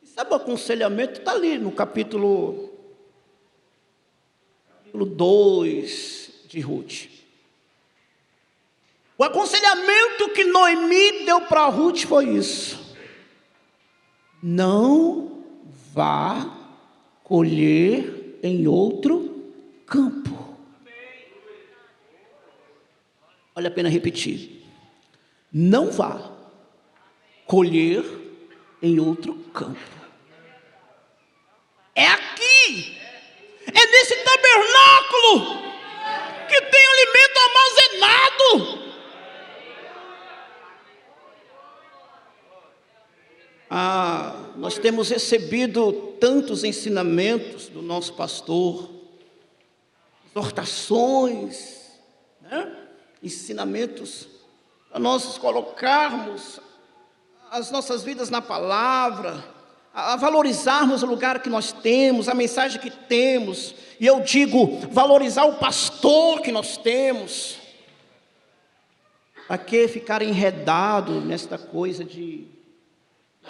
Sabe o aconselhamento? Está ali no capítulo 2 de Ruth. O aconselhamento que Noemi deu para Ruth foi isso: não vá colher em outro campo. Vale a pena repetir: não vá colher em outro campo. É aqui, é nesse tabernáculo que tem alimento armazenado. Nós temos recebido tantos ensinamentos do nosso pastor, exortações, né? Ensinamentos para nós colocarmos as nossas vidas na palavra, a valorizarmos o lugar que nós temos, a mensagem que temos, e eu digo, valorizar o pastor que nós temos. Para que ficar enredado nesta coisa de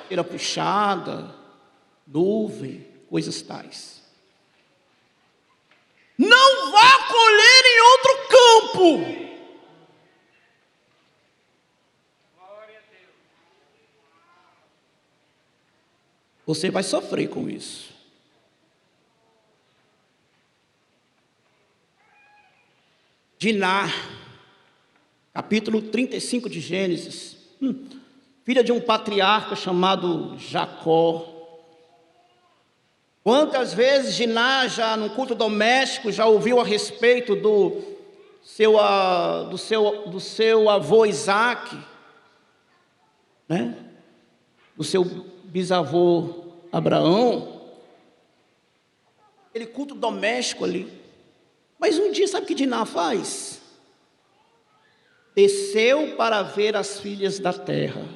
feira puxada, nuvem, coisas tais? Não vá colher em outro campo. Você vai sofrer com isso. Diná, capítulo 35 de Gênesis, filha de um patriarca chamado Jacó. Quantas vezes Diná, já no culto doméstico, já ouviu a respeito do seu avô Isaac, né? Do seu bisavô Abraão, aquele culto doméstico ali. Mas um dia, sabe o que Diná faz? Desceu para ver as filhas da terra.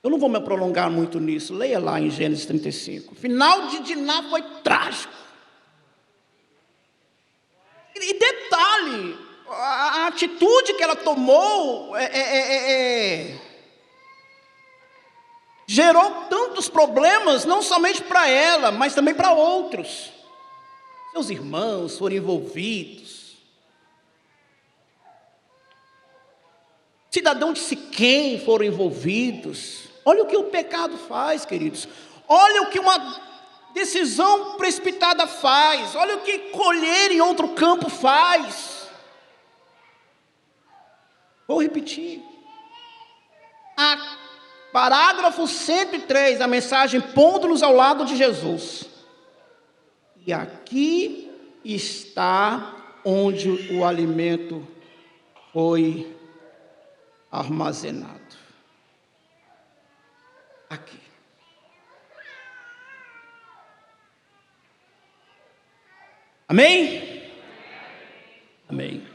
Eu não vou me prolongar muito nisso, leia lá em Gênesis 35. O final de Diná foi trágico. E detalhe, a atitude que ela tomou gerou tantos problemas, não somente para ela, mas também para outros. Seus irmãos foram envolvidos. Cidadãos de Siquém foram envolvidos. Olha o que o pecado faz, queridos. Olha o que uma decisão precipitada faz. Olha o que colher em outro campo faz. Vou repetir. Parágrafo 103, a mensagem pondo-nos ao lado de Jesus. E aqui está onde o alimento foi armazenado. Aqui. Amém? Amém.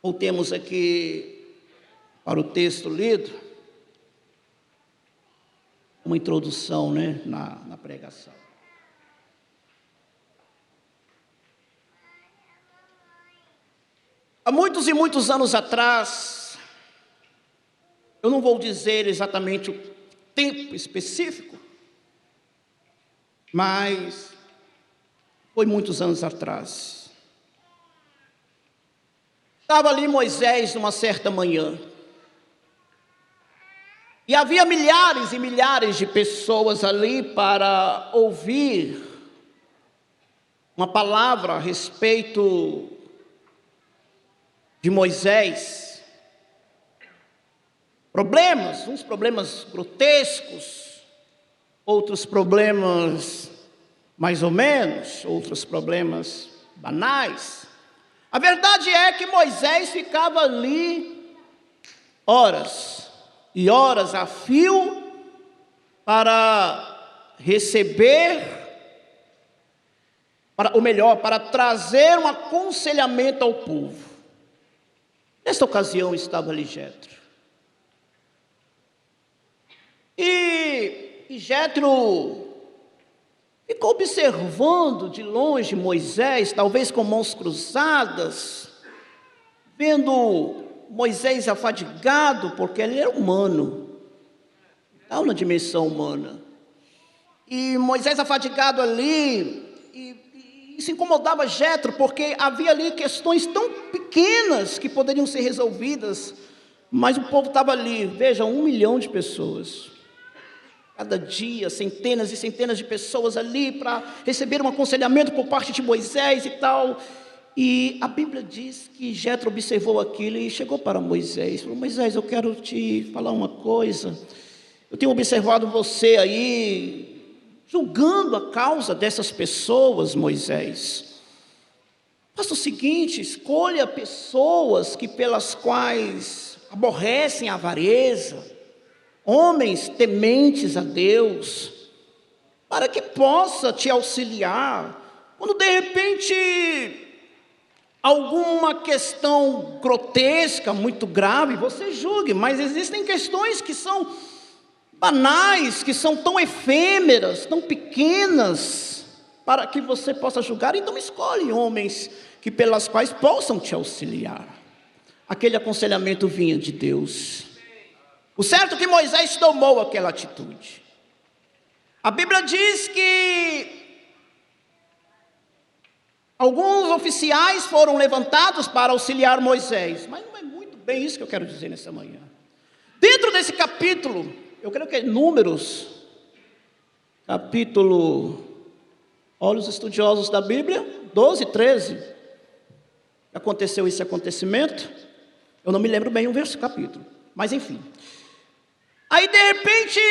Voltemos aqui para o texto lido. Uma introdução, né, na pregação. Há muitos e muitos anos atrás, eu não vou dizer exatamente o tempo específico, mas foi muitos anos atrás. Estava ali Moisés numa certa manhã. E havia milhares e milhares de pessoas ali para ouvir uma palavra a respeito de Moisés. Problemas, uns problemas grotescos, outros problemas mais ou menos, outros problemas banais. A verdade é que Moisés ficava ali horas e horas a fio para receber, para trazer um aconselhamento ao povo. Nesta ocasião estava ali Jétro. E Jétro ficou observando de longe Moisés, talvez com mãos cruzadas, vendo Moisés afadigado, porque ele era humano, estava na dimensão humana. E Moisés afadigado ali, e se incomodava Jétro, porque havia ali questões tão pequenas que poderiam ser resolvidas, mas o povo estava ali, veja, 1 milhão de pessoas. Cada dia, centenas e centenas de pessoas ali para receber um aconselhamento por parte de Moisés e tal. E a Bíblia diz que Jétro observou aquilo e chegou para Moisés. Falou: Moisés, eu quero te falar uma coisa. Eu tenho observado você aí, julgando a causa dessas pessoas, Moisés. Faça o seguinte, escolha pessoas pelas quais aborrecem a avareza, homens tementes a Deus, para que possa te auxiliar, quando de repente alguma questão grotesca, muito grave, você julgue, mas existem questões que são banais, que são tão efêmeras, tão pequenas, para que você possa julgar. Então escolhe homens que pelas quais possam te auxiliar. Aquele aconselhamento vinha de Deus. O certo é que Moisés tomou aquela atitude. A Bíblia diz que alguns oficiais foram levantados para auxiliar Moisés, mas não é muito bem isso que eu quero dizer nessa manhã. Dentro desse capítulo, eu creio que é Números, capítulo, olha os estudiosos da Bíblia, 12, 13, aconteceu esse acontecimento, eu não me lembro bem o capítulo, mas enfim. Aí de repente,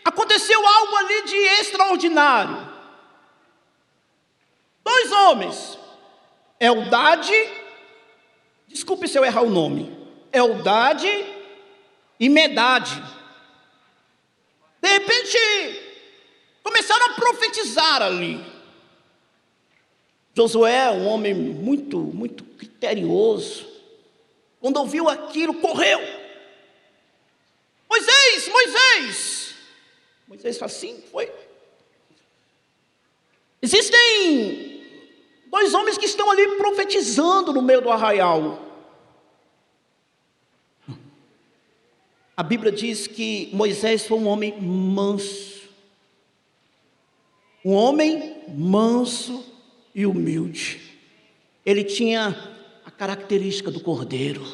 aconteceu algo ali de extraordinário. 2 homens, Eldade, desculpe se eu errar o nome, Eldade e Medade, de repente, começaram a profetizar ali. Josué, um homem muito criterioso, quando ouviu aquilo, correu. Moisés fala assim, foi. Existem 2 homens que estão ali profetizando no meio do arraial. A Bíblia diz que Moisés foi um homem manso. Um homem manso e humilde. Ele tinha a característica do cordeiro.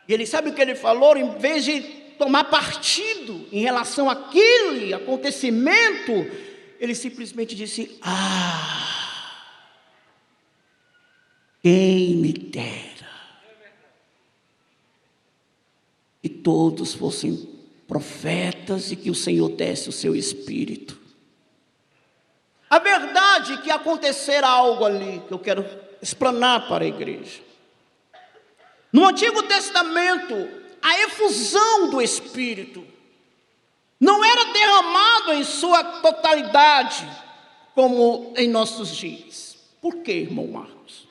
E ele sabe o que ele falou? Em vez de tomar partido em relação àquele acontecimento, ele simplesmente disse: quem me dera que todos fossem profetas e que o Senhor desse o seu espírito. A verdade é que acontecer algo ali, que eu quero explanar para a igreja. No Antigo Testamento, a efusão do Espírito não era derramado em sua totalidade, como em nossos dias. Por quê, irmão Marcos?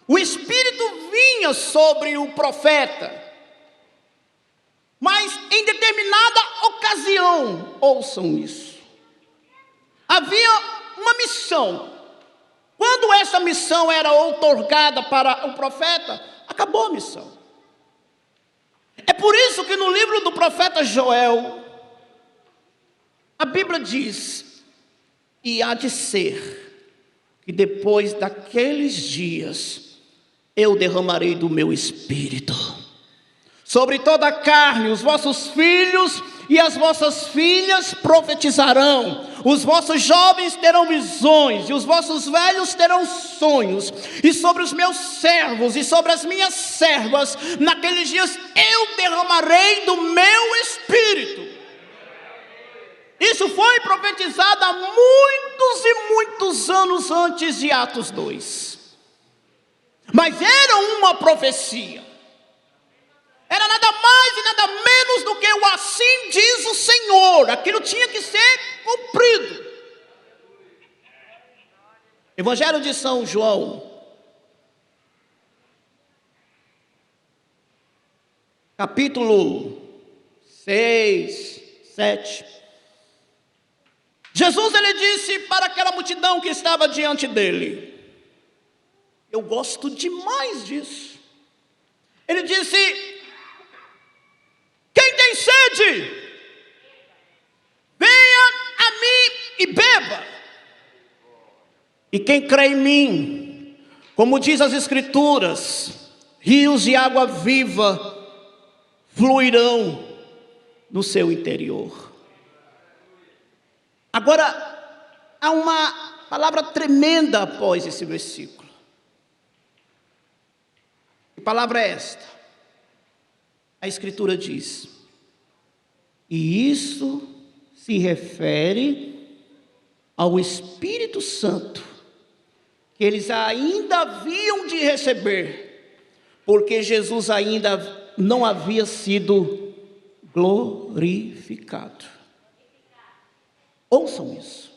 O Espírito vinha sobre o profeta, mas em determinada ocasião, ouçam isso, havia uma missão. Quando essa missão era outorgada para o profeta, acabou a missão. É por isso que no livro do profeta Joel, a Bíblia diz: e há de ser que depois daqueles dias eu derramarei do meu espírito sobre toda a carne. Os vossos filhos e as vossas filhas profetizarão, os vossos jovens terão visões, e os vossos velhos terão sonhos, e sobre os meus servos e sobre as minhas servas, naqueles dias eu derramarei do meu espírito. Isso foi profetizado há muitos e muitos anos antes de Atos 2. Mas era uma profecia. Era nada mais e nada menos do que o assim diz o Senhor. Aquilo tinha que ser cumprido. Evangelho de São João, capítulo 6, 7. Jesus, ele disse para aquela multidão que estava diante dele. Eu gosto demais disso. Ele disse: quem tem sede, venha a mim e beba. E quem crê em mim, como diz as Escrituras, rios de água viva fluirão no seu interior. Agora, há uma palavra tremenda após esse versículo. Que palavra é esta? A Escritura diz: e isso se refere ao Espírito Santo, que eles ainda haviam de receber, porque Jesus ainda não havia sido glorificado. Ouçam isso.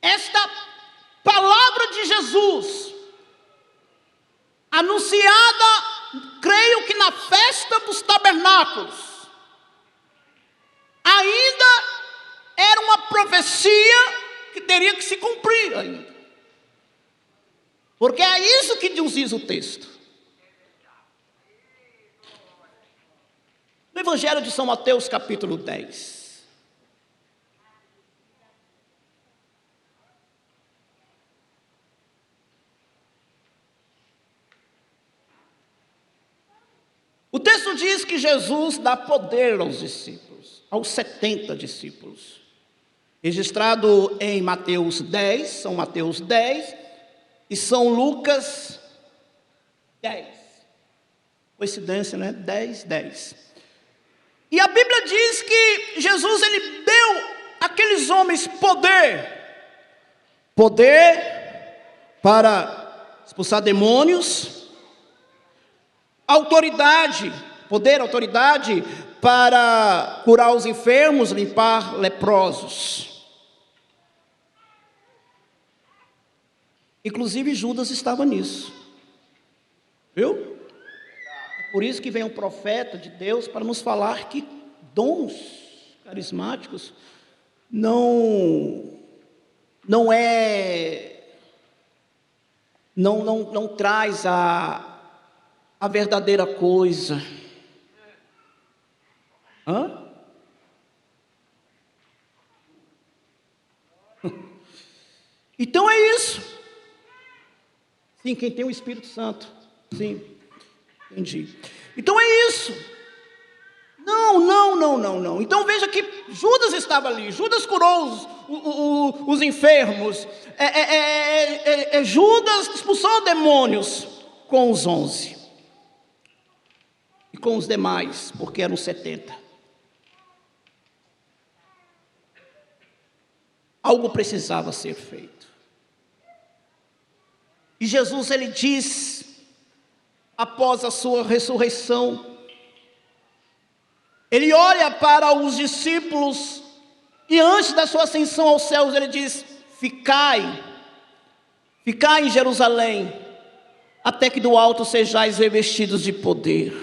Esta palavra de Jesus, anunciada, creio que na festa dos tabernáculos, ainda era uma profecia que teria que se cumprir ainda. Porque é isso que nos diz o texto. No Evangelho de São Mateus, capítulo 10. O texto diz que Jesus dá poder aos discípulos, aos 70 discípulos. Registrado em Mateus 10, São Mateus 10 e São Lucas 10. Coincidência, né? 10, 10. E a Bíblia diz que Jesus, ele deu àqueles homens poder para expulsar demônios, autoridade para curar os enfermos, limpar leprosos. Inclusive Judas estava nisso. Viu? É por isso que vem um profeta de Deus para nos falar que dons carismáticos não traz a verdadeira coisa. Então é isso. Sim, quem tem o Espírito Santo. Sim, entendi. Então é isso. Não. Então veja que Judas estava ali. Judas curou os enfermos. Judas expulsou demônios com os 11. E com os demais, porque eram 70. Algo precisava ser feito. E Jesus, ele diz, após a sua ressurreição, ele olha para os discípulos e antes da sua ascensão aos céus, ele diz: ficai em Jerusalém, até que do alto sejais revestidos de poder.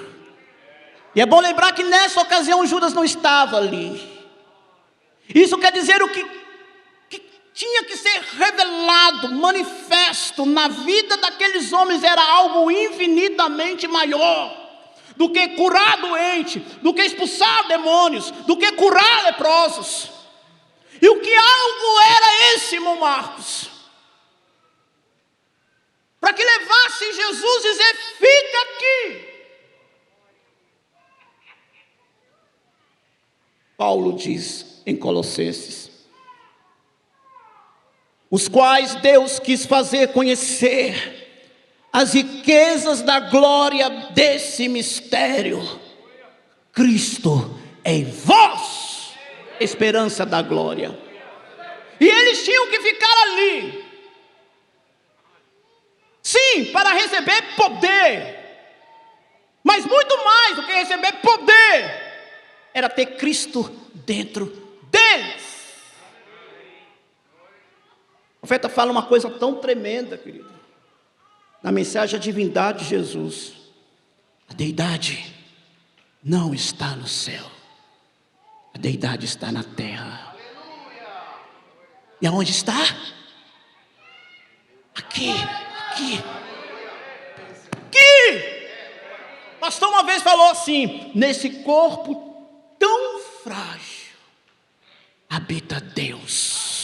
E é bom lembrar que nessa ocasião Judas não estava ali. Isso quer dizer o que tinha que ser revelado, manifesto na vida daqueles homens era algo infinitamente maior do que curar doente, do que expulsar demônios, do que curar leprosos. E o que algo era esse, irmão Marcos? Para que levasse Jesus dizer: fica aqui. Paulo diz em Colossenses: os quais Deus quis fazer conhecer as riquezas da glória desse mistério, Cristo em vós, esperança da glória. E eles tinham que ficar ali, sim, para receber poder, mas muito mais do que receber poder, era ter Cristo dentro deles. O profeta fala uma coisa tão tremenda, querido, na mensagem: a divindade de Jesus, a deidade não está no céu, a deidade está na terra. E aonde está? Aqui. O pastor uma vez falou assim: nesse corpo tão frágil habita Deus.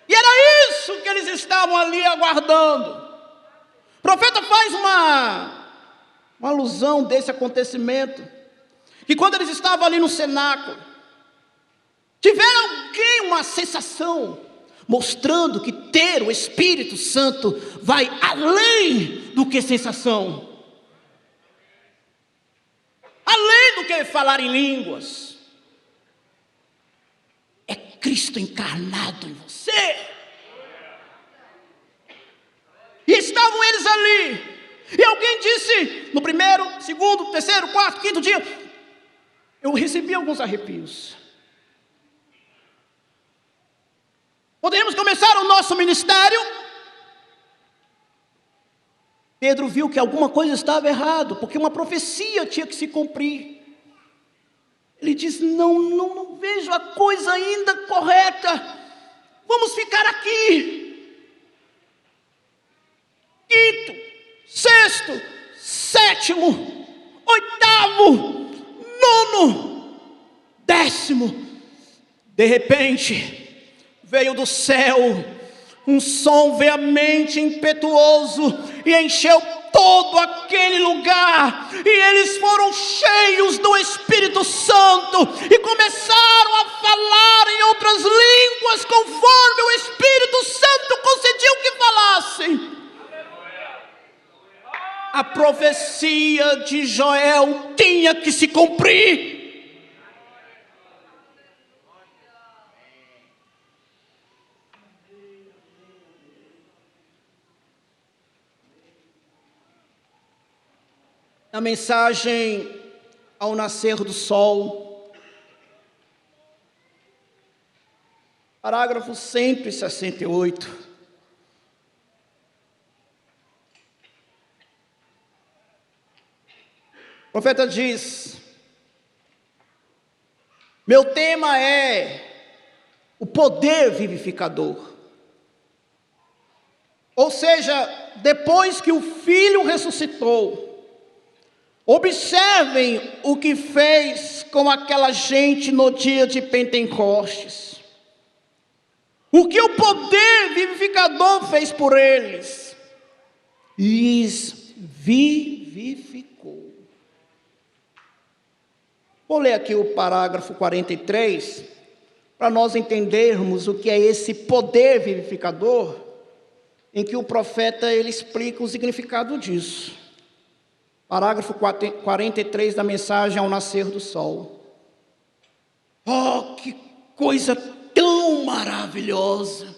E era isso que eles estavam ali aguardando. O profeta faz uma alusão desse acontecimento, que quando eles estavam ali no cenáculo, tiveram uma sensação, mostrando que ter o Espírito Santo vai além do que sensação, além do que falar em línguas. É Cristo encarnado em você. E estavam eles ali. E alguém disse, no primeiro, segundo, terceiro, quarto, quinto dia, eu recebi alguns arrepios. Podemos começar o nosso ministério? Pedro viu que alguma coisa estava errado, porque uma profecia tinha que se cumprir. Ele diz: não vejo a coisa ainda correta, vamos ficar aqui. Quinto, sexto, sétimo, oitavo, nono, décimo. De repente, veio do céu um som veemente, impetuoso, e encheu todo aquele lugar, e eles foram cheios do Espírito Santo, e começaram a falar em outras línguas, conforme o Espírito Santo concediu que falassem. A profecia de Joel tinha que se cumprir. A mensagem ao nascer do sol, parágrafo 168. O profeta diz: meu tema é o poder vivificador. Ou seja, depois que o Filho ressuscitou, observem o que fez com aquela gente no dia de Pentecostes. O que o poder vivificador fez por eles? Lhes vivificou. Vou ler aqui o parágrafo 43, para nós entendermos o que é esse poder vivificador, em que o profeta ele explica o significado disso. Parágrafo 43 da mensagem ao nascer do sol. Oh, que coisa tão maravilhosa!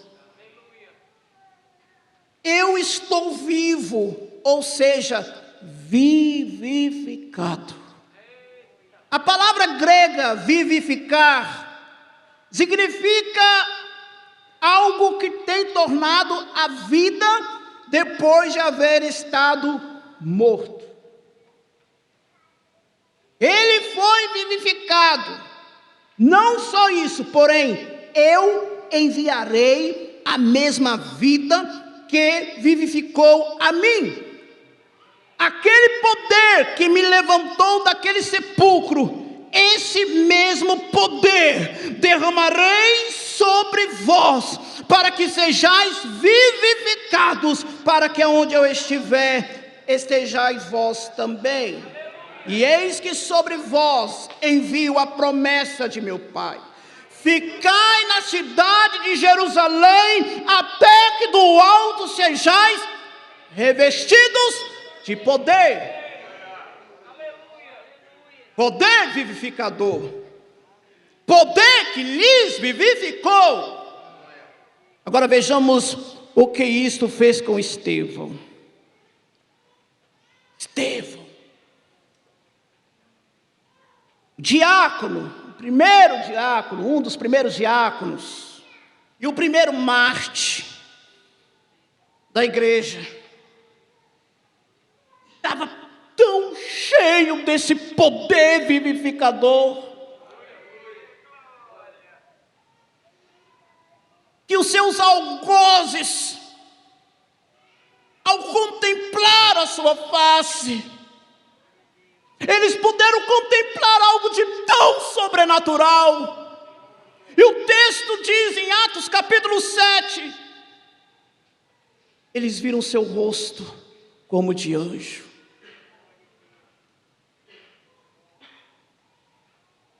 Eu estou vivo, ou seja, vivificado. A palavra grega vivificar significa algo que tem tornado a vida depois de haver estado morto. Ele foi vivificado. Não só isso, porém, eu enviarei a mesma vida que vivificou a mim. Aquele poder que me levantou daquele sepulcro, esse mesmo poder derramarei sobre vós, para que sejais vivificados, para que onde eu estiver, estejais vós também. E eis que sobre vós envio a promessa de meu Pai. Ficai na cidade de Jerusalém, até que do alto sejais revestidos de poder. Poder vivificador. Poder que lhes vivificou. Agora vejamos o que isto fez com Estevão. Estevão, diácono, o primeiro diácono, um dos primeiros diáconos, e o primeiro mártir da igreja, estava tão cheio desse poder vivificador, que os seus algozes, ao contemplar a sua face, eles puderam contemplar algo de tão sobrenatural. E o texto diz em Atos capítulo 7, eles viram seu rosto como de anjo.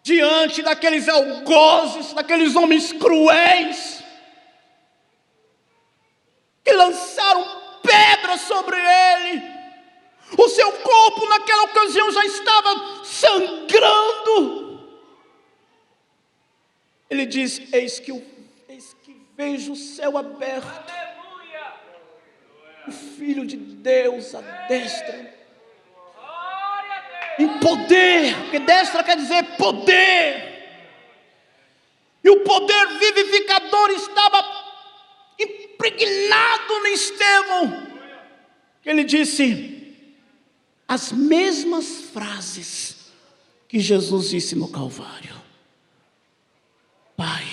Diante daqueles algozes, daqueles homens cruéis, que lançaram pedras sobre ele, o seu corpo naquela ocasião já estava sangrando. Ele diz: eis que vejo o céu aberto, o Filho de Deus à destra, em poder, porque destra quer dizer poder, e o poder vivificador estava em impregnado em Estevão, que ele disse as mesmas frases que Jesus disse no Calvário: Pai,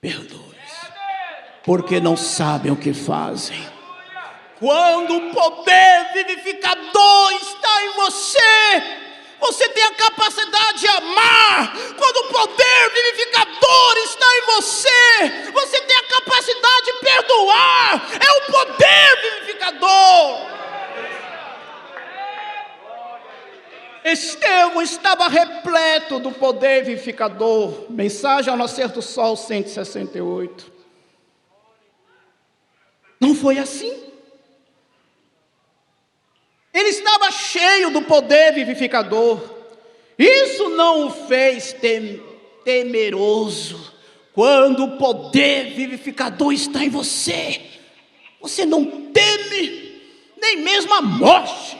perdoe-os, porque não sabem o que fazem. Quando o poder vivificador está em você, você tem a capacidade de amar. Quando o poder vivificador está em você, você tem a capacidade de perdoar. É o poder vivificador. Estevão estava repleto do poder vivificador. Mensagem ao nascer do sol 168. Não foi assim. Ele estava cheio do poder vivificador. Isso não o fez temeroso. Quando o poder vivificador está em você, você não teme nem mesmo a morte.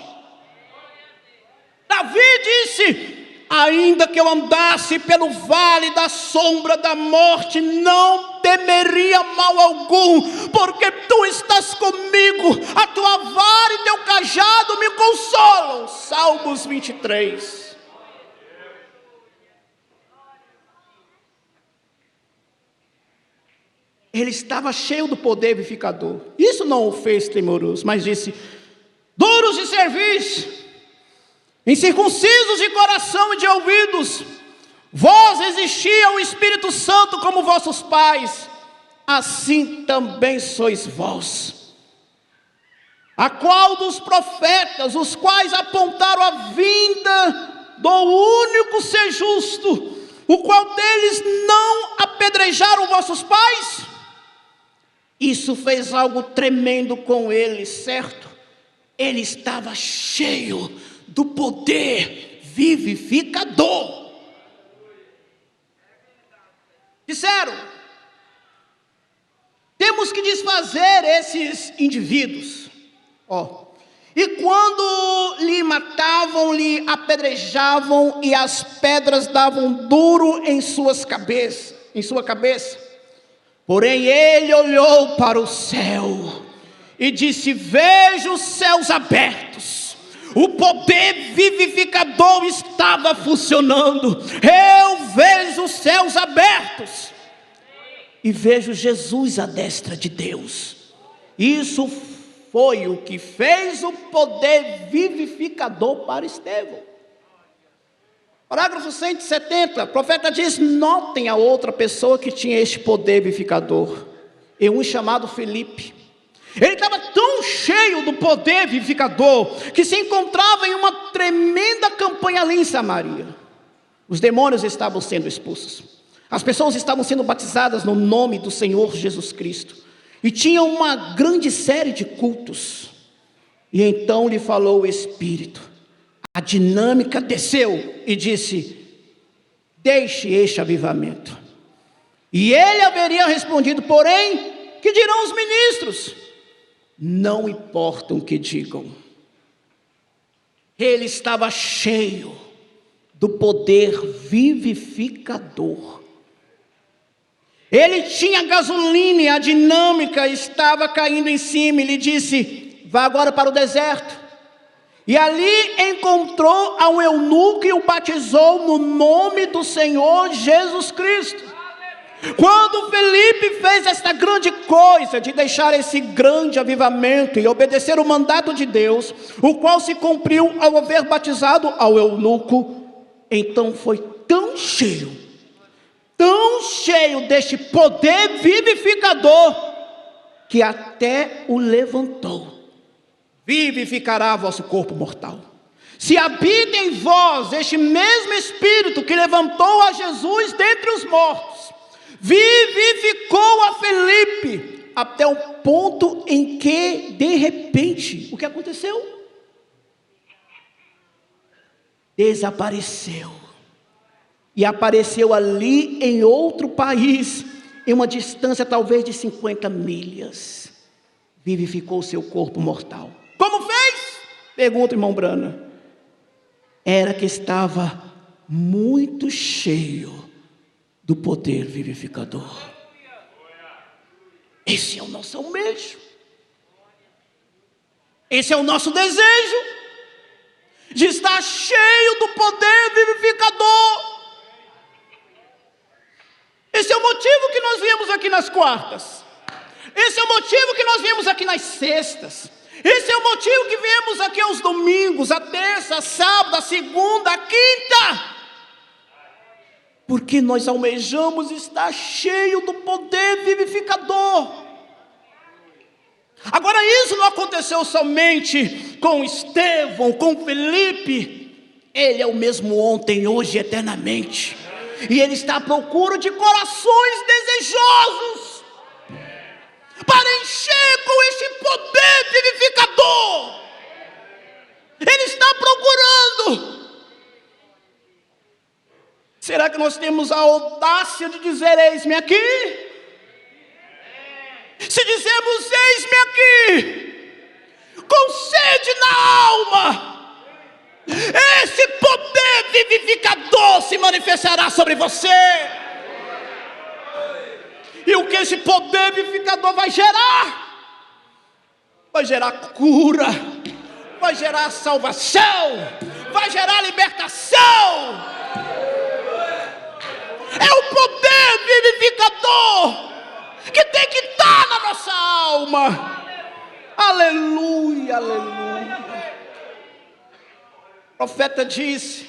Davi disse: ainda que eu andasse pelo vale da sombra da morte, não temeria mal algum, porque tu estás comigo, a tua vara e teu cajado me consolam. Salmos 23. Ele estava cheio do poder vivificador. Isso não o fez temeroso, mas disse: duros de serviço, incircuncisos de coração e de ouvidos, vós resistia o Espírito Santo como vossos pais, assim também sois vós. A qual dos profetas, os quais apontaram a vinda do único ser justo, o qual deles não apedrejaram vossos pais? Isso fez algo tremendo com ele, certo? Ele estava cheio do poder vivificador. Disseram: temos que desfazer esses indivíduos. E quando lhe matavam, lhe apedrejavam, e as pedras davam duro em sua cabeça. Porém ele olhou para o céu e disse: vejo os céus abertos. O poder vivificador estava funcionando. Eu vejo os céus abertos e vejo Jesus à destra de Deus. Isso foi o que fez o poder vivificador para Estevão. Parágrafo 170, o profeta diz: notem a outra pessoa que tinha este poder vivificador, e um chamado Filipe. Ele estava tão cheio do poder vivificador que se encontrava em uma tremenda campanha ali em Samaria. Os demônios estavam sendo expulsos, as pessoas estavam sendo batizadas no nome do Senhor Jesus Cristo, e tinha uma grande série de cultos. E então lhe falou o Espírito. A dinâmica desceu e disse: deixe este avivamento. E ele haveria respondido: porém, que dirão os ministros? Não importa o que digam. Ele estava cheio do poder vivificador. Ele tinha gasolina e a dinâmica estava caindo em cima. Ele disse: vá agora para o deserto. E ali encontrou a um eunuco e o batizou no nome do Senhor Jesus Cristo. Quando Felipe fez esta grande coisa de deixar esse grande avivamento e obedecer o mandato de Deus, o qual se cumpriu ao haver batizado ao eunuco, então foi tão cheio deste poder vivificador, que até o levantou. Vivificará vosso corpo mortal. Se habita em vós este mesmo Espírito que levantou a Jesus dentre os mortos, vivificou a Felipe, até o ponto em que, de repente, o que aconteceu? Desapareceu. E apareceu ali em outro país, em uma distância talvez de 50 milhas. Vivificou seu corpo mortal. Como fez? Pergunta o irmão Brana. Era que estava muito cheio do poder vivificador. Esse é o nosso almejo. Esse é o nosso desejo, de estar cheio do poder vivificador. Esse é o motivo que nós viemos aqui nas quartas. Esse é o motivo que nós viemos aqui nas sextas. Esse é o motivo que viemos aqui aos domingos, a terça, a sábado, a segunda, a quinta. Porque nós almejamos estar cheio do poder vivificador. Agora, isso não aconteceu somente com Estevão, com Felipe. Ele é o mesmo ontem, hoje e eternamente. E Ele está à procura de corações desejosos para encher com este poder vivificador. Ele está procurando. Será que nós temos a audácia de dizer: eis-me aqui? Se dizemos: eis-me aqui, com sede na alma, esse poder vivificador se manifestará sobre você. E o que esse poder vivificador vai gerar? Vai gerar cura, vai gerar salvação, vai gerar libertação. É o poder vivificador que tem que estar na nossa alma. Aleluia, aleluia. O profeta disse,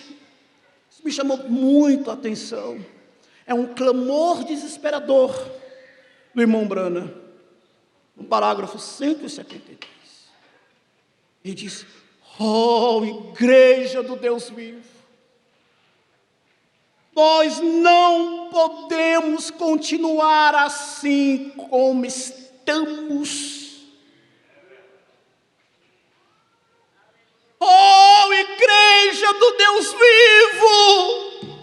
isso me chamou muito a atenção, é um clamor desesperador do irmão Brana, no parágrafo 173. Ele disse: oh, igreja do Deus vivo, nós não podemos continuar assim como estamos. Oh, igreja do Deus vivo,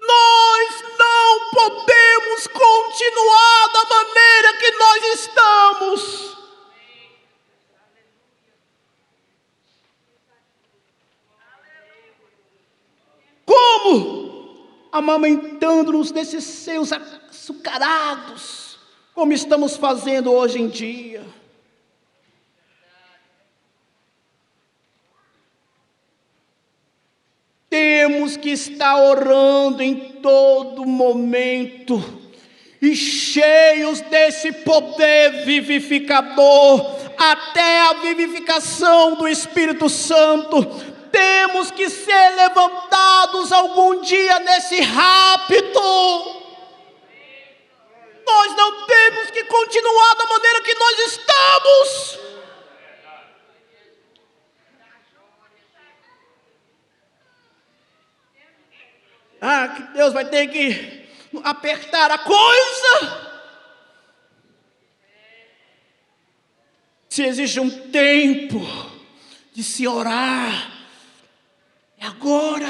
nós não podemos continuar da maneira que nós estamos. Como? Amamentando-nos desses seios açucarados, como estamos fazendo hoje em dia. Temos que estar orando em todo momento e cheios desse poder vivificador, até a vivificação do Espírito Santo. Temos que ser levantados algum dia nesse rapto. Nós não temos que continuar da maneira que nós estamos. Que Deus vai ter que apertar a coisa. Se existe um tempo de se orar, é agora.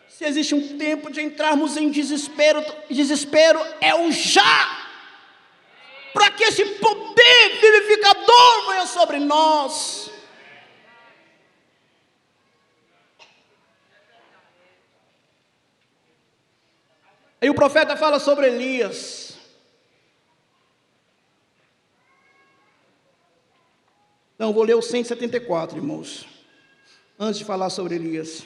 Se existe um tempo de entrarmos em desespero, é o já, para que esse poder vivificador venha sobre nós. Aí o profeta fala sobre Elias. Não, vou ler o 174, irmãos, antes de falar sobre Elias,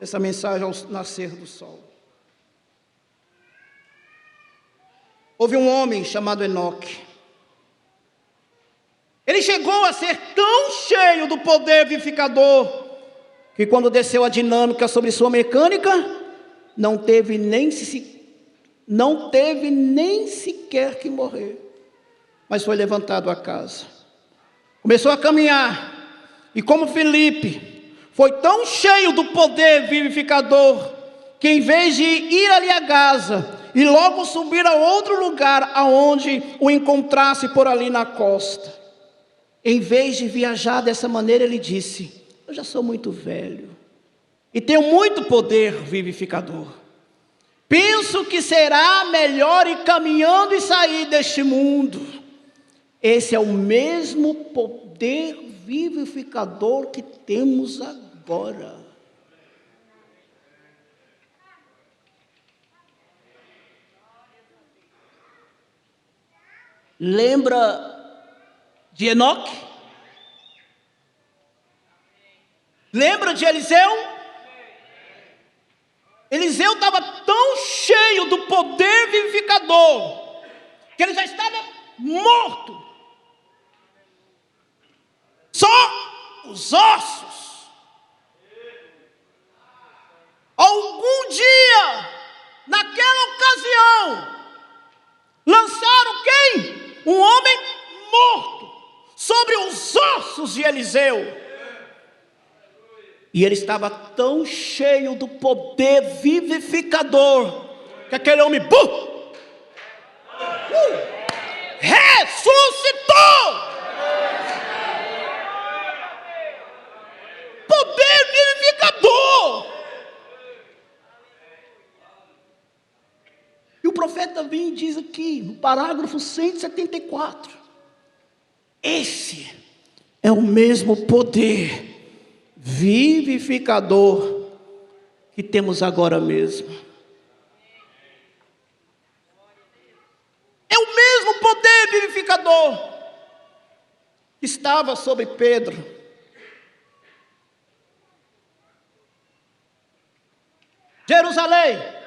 essa mensagem ao nascer do sol. Houve um homem chamado Enoque. Ele chegou a ser tão cheio do poder vivificador, que quando desceu a dinâmica sobre sua mecânica, não teve nem sequer que morrer, mas foi levantado a casa. Começou a caminhar, e como Felipe foi tão cheio do poder vivificador, que em vez de ir ali a Gaza e logo subir a outro lugar aonde o encontrasse por ali na costa, em vez de viajar dessa maneira, ele disse: eu já sou muito velho e tenho muito poder vivificador. Penso que será melhor ir caminhando e sair deste mundo. Esse é o mesmo poder vivificador que temos agora. Lembra de Enoque? Lembra de Eliseu? Eliseu estava tão cheio do poder vivificador que ele já estava morto. Só os ossos. Algum dia, naquela ocasião, lançaram quem? Um homem morto sobre os ossos de Eliseu. E ele estava tão cheio do poder vivificador que aquele homem ressuscitou. Poder vivificador. E o profeta vem e diz aqui, no parágrafo 174, esse é o mesmo poder vivificador que temos agora mesmo. É o mesmo poder vivificador que estava sobre Pedro. Jerusalém.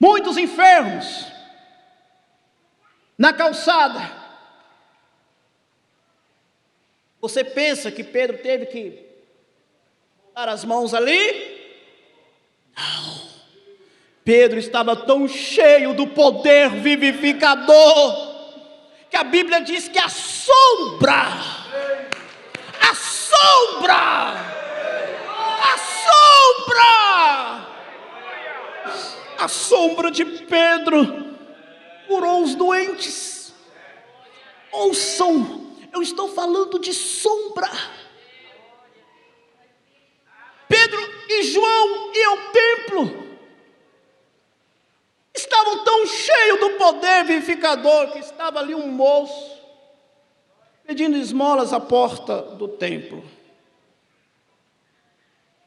Muitos enfermos na calçada. Você pensa que Pedro teve que botar as mãos ali? Não. Pedro estava tão cheio do poder vivificador que a Bíblia diz que a sombra, a sombra de Pedro curou os doentes. Ouçam, eu estou falando de sombra. Pedro e João iam ao templo, estavam tão cheios do poder vivificador que estava ali um moço pedindo esmolas à porta do templo.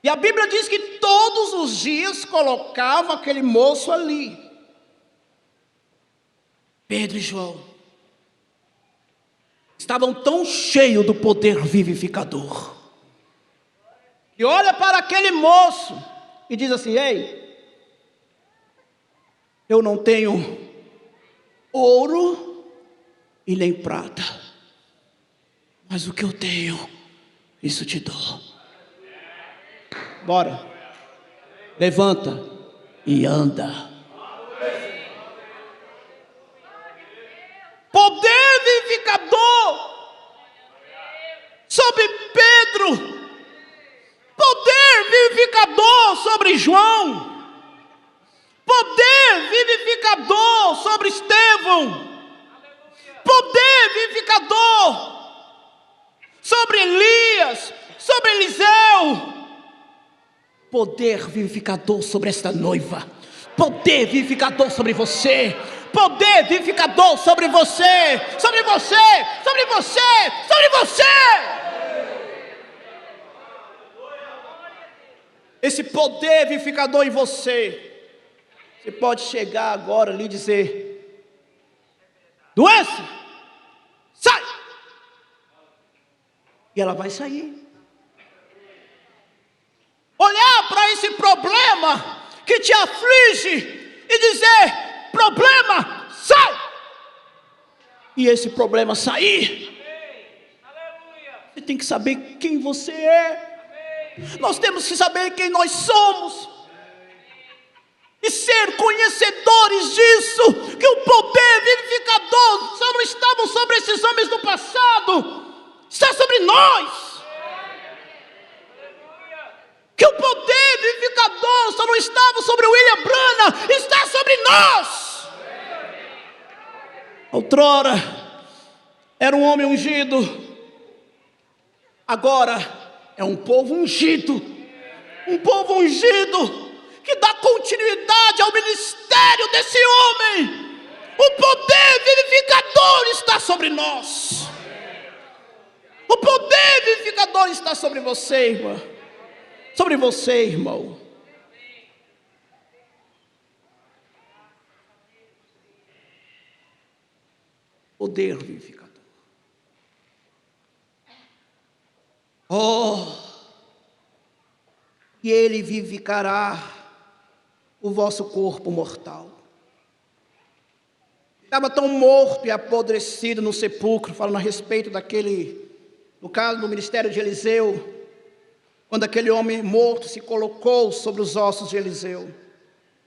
E a Bíblia diz que todos os dias colocava aquele moço ali. Pedro e João estavam tão cheios do poder vivificador e olha para aquele moço e diz assim: ei, eu não tenho ouro e nem prata, mas o que eu tenho, isso te dou. Bora, levanta e anda. Poder vivificador sobre Pedro, poder vivificador sobre João, poder vivificador sobre Estevão, poder vivificador sobre Elias, sobre Eliseu, poder vivificador sobre esta noiva, poder vivificador sobre você, poder vivificador sobre você, sobre você, sobre você, sobre você. Esse poder vivificador em você, você pode chegar agora ali e dizer: doença, sai! E ela vai sair. Olhar para esse problema que te aflige e dizer: problema, sai! E esse problema sair. Você tem que saber quem você é. Nós temos que saber quem nós somos e ser conhecedores disso, que o poder vivificador só não estava sobre esses homens do passado, está sobre nós. Que o poder vivificador só não estava sobre William Branham, está sobre nós. Outrora era um homem ungido, agora é um povo ungido, que dá continuidade ao ministério desse homem. O poder vivificador está sobre nós. O poder vivificador está sobre você, irmã. Sobre você, irmão. poder vivificador. Oh, e Ele vivificará o vosso corpo mortal. Estava tão morto e apodrecido no sepulcro, falando a respeito daquele, no caso do ministério de Eliseu, quando aquele homem morto se colocou sobre os ossos de Eliseu.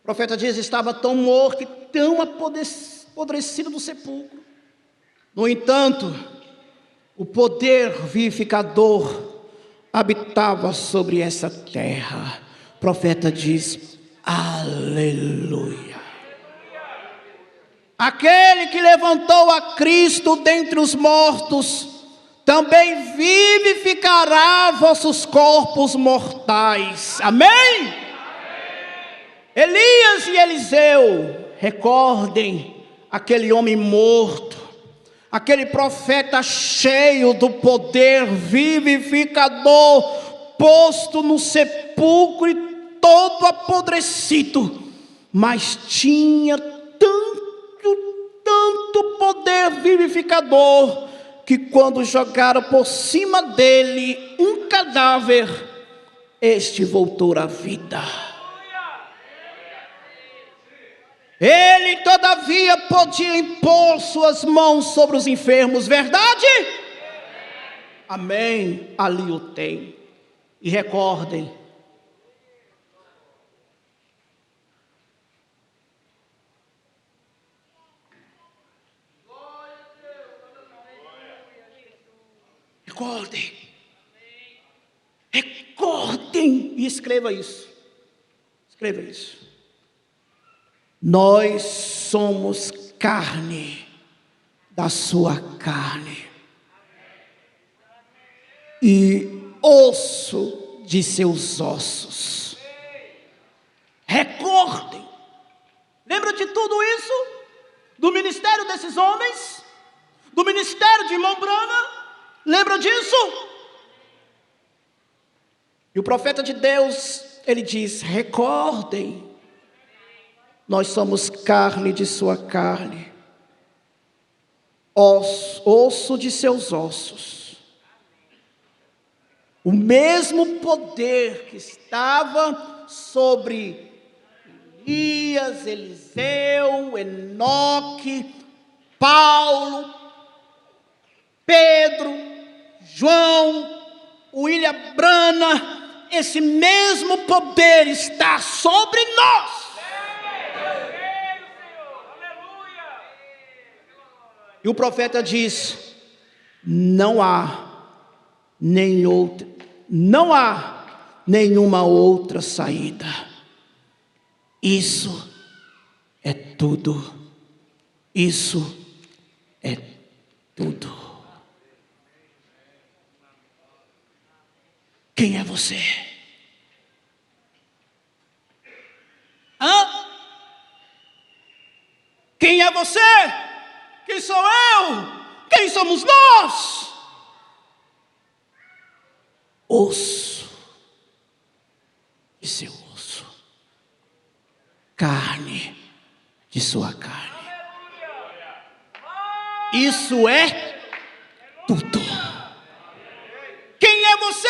O profeta diz, estava tão morto e tão apodrecido no sepulcro. No entanto, o poder vivificador habitava sobre essa terra. O profeta diz, aleluia. Aquele que levantou a Cristo dentre os mortos, também vivificará vossos corpos mortais. Amém? Elias e Eliseu, recordem aquele homem morto, aquele profeta cheio do poder vivificador, posto no sepulcro e todo apodrecido, mas tinha tanto poder vivificador, que quando jogaram por cima dele um cadáver, este voltou à vida. Ele todavia podia impor suas mãos sobre os enfermos, verdade? Amém, ali o tem. E recordem, recordem e escreva isso. Escreva isso. Nós somos carne da sua carne e osso de seus ossos. Recordem. Lembra de tudo isso? Do ministério desses homens? Do ministério de irmão Branham? Lembra disso? E o profeta de Deus, ele diz, recordem, nós somos carne de sua carne, osso de seus ossos. O mesmo poder que estava sobre Elias, Eliseu, Enoque, Paulo, Pedro, João, William Branham, esse mesmo poder está sobre nós. E o profeta diz, não há nenhuma outra saída. Isso é tudo. Isso é tudo. Quem é você? Quem é você? Quem sou eu? Quem somos nós? Osso de seu osso, carne de sua carne. Isso é tudo. Quem é você?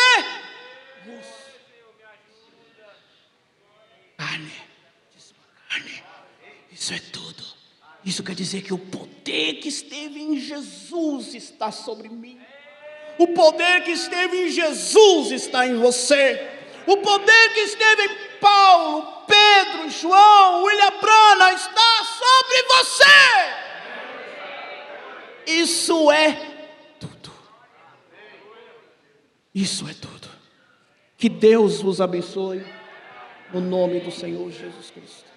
Carne de sua carne. Isso é tudo. Isso quer dizer que o poder que esteve em Jesus está sobre mim. O poder que esteve em Jesus está em você. O poder que esteve em Paulo, Pedro, João, William Branham está sobre você. Isso é tudo. Isso é tudo. Que Deus vos abençoe, no nome do Senhor Jesus Cristo.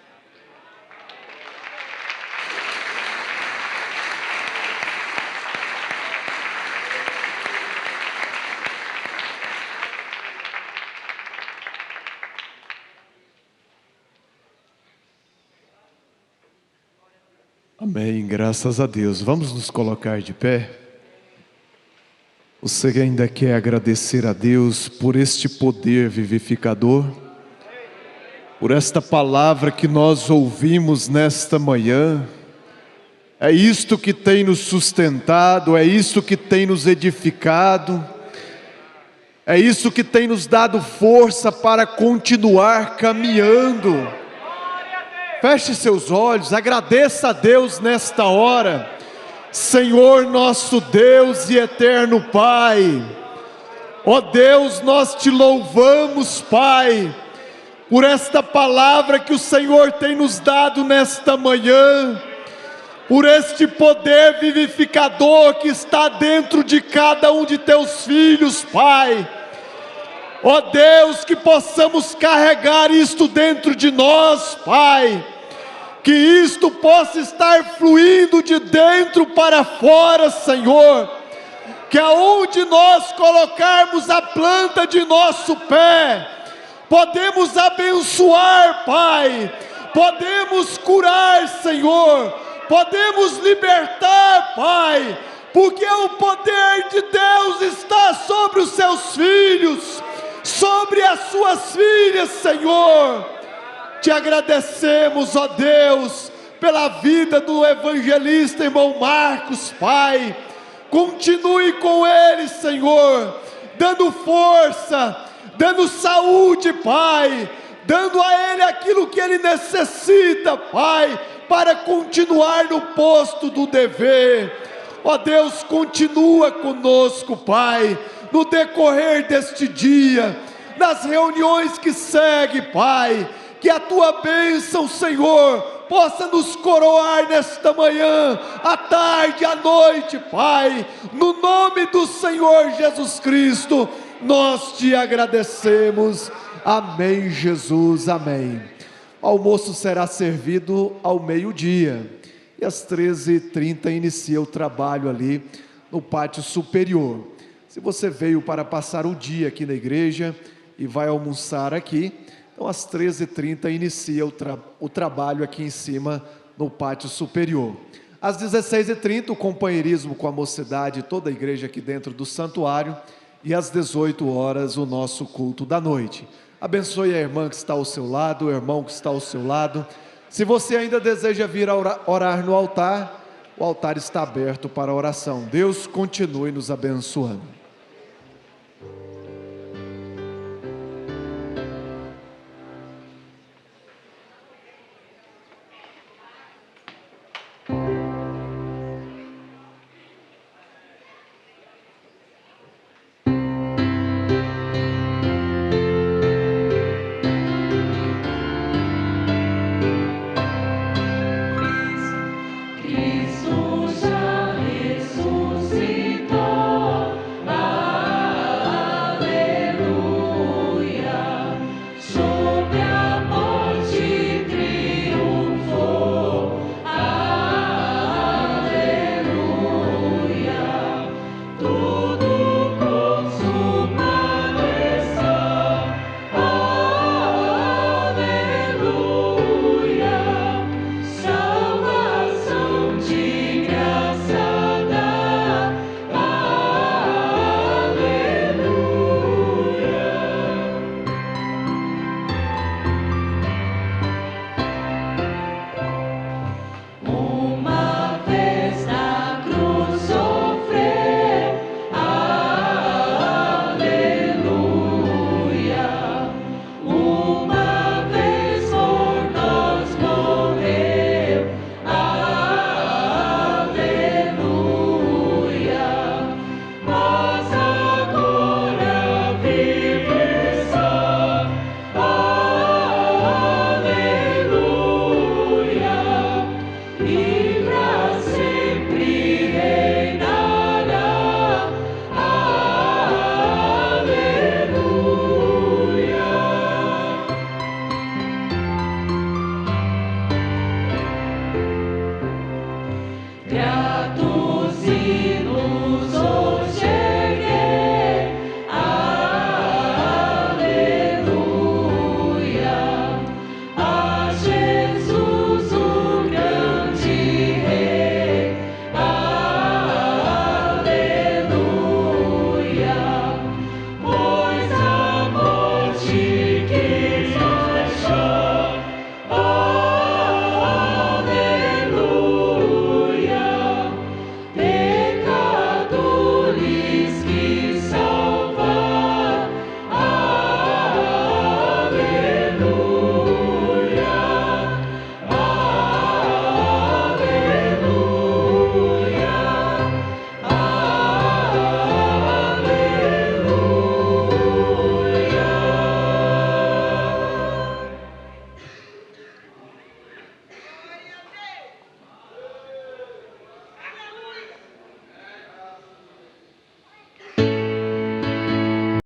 Amém, graças a Deus. Vamos nos colocar de pé. Você ainda quer agradecer a Deus por este poder vivificador? Por esta palavra que nós ouvimos nesta manhã? É isto que tem nos sustentado, é isto que tem nos edificado, é isso que tem nos dado força para continuar caminhando. Feche seus olhos, agradeça a Deus nesta hora. Senhor nosso Deus e eterno Pai, ó Deus, nós te louvamos, Pai, por esta palavra que o Senhor tem nos dado nesta manhã, por este poder vivificador que está dentro de cada um de teus filhos, Pai. Ó Deus, que possamos carregar isto dentro de nós, Pai, que isto possa estar fluindo de dentro para fora, Senhor, que aonde nós colocarmos a planta de nosso pé, podemos abençoar, Pai, podemos curar, Senhor, podemos libertar, Pai, porque o poder de Deus está sobre os seus filhos, sobre as suas filhas, Senhor. Te agradecemos, ó Deus, pela vida do evangelista irmão Marcos, Pai. Continue com ele, Senhor, dando força, dando saúde, Pai, dando a ele aquilo que ele necessita, Pai, para continuar no posto do dever. Ó Deus, continua conosco, Pai, no decorrer deste dia, nas reuniões que seguem, Pai, que a tua bênção, Senhor, possa nos coroar nesta manhã, à tarde, à noite, Pai, no nome do Senhor Jesus Cristo, nós te agradecemos. Amém, Jesus, amém. O almoço será servido ao meio-dia, e às 13h30 inicia o trabalho ali no pátio superior. Se você veio para passar o dia aqui na igreja e vai almoçar aqui, então às 13h30 inicia o trabalho aqui em cima no pátio superior. Às 16h30 o companheirismo com a mocidade e toda a igreja aqui dentro do santuário, e às 18h o nosso culto da noite. Abençoe a irmã que está ao seu lado, o irmão que está ao seu lado. Se você ainda deseja vir orar no altar, o altar está aberto para oração. Deus continue nos abençoando.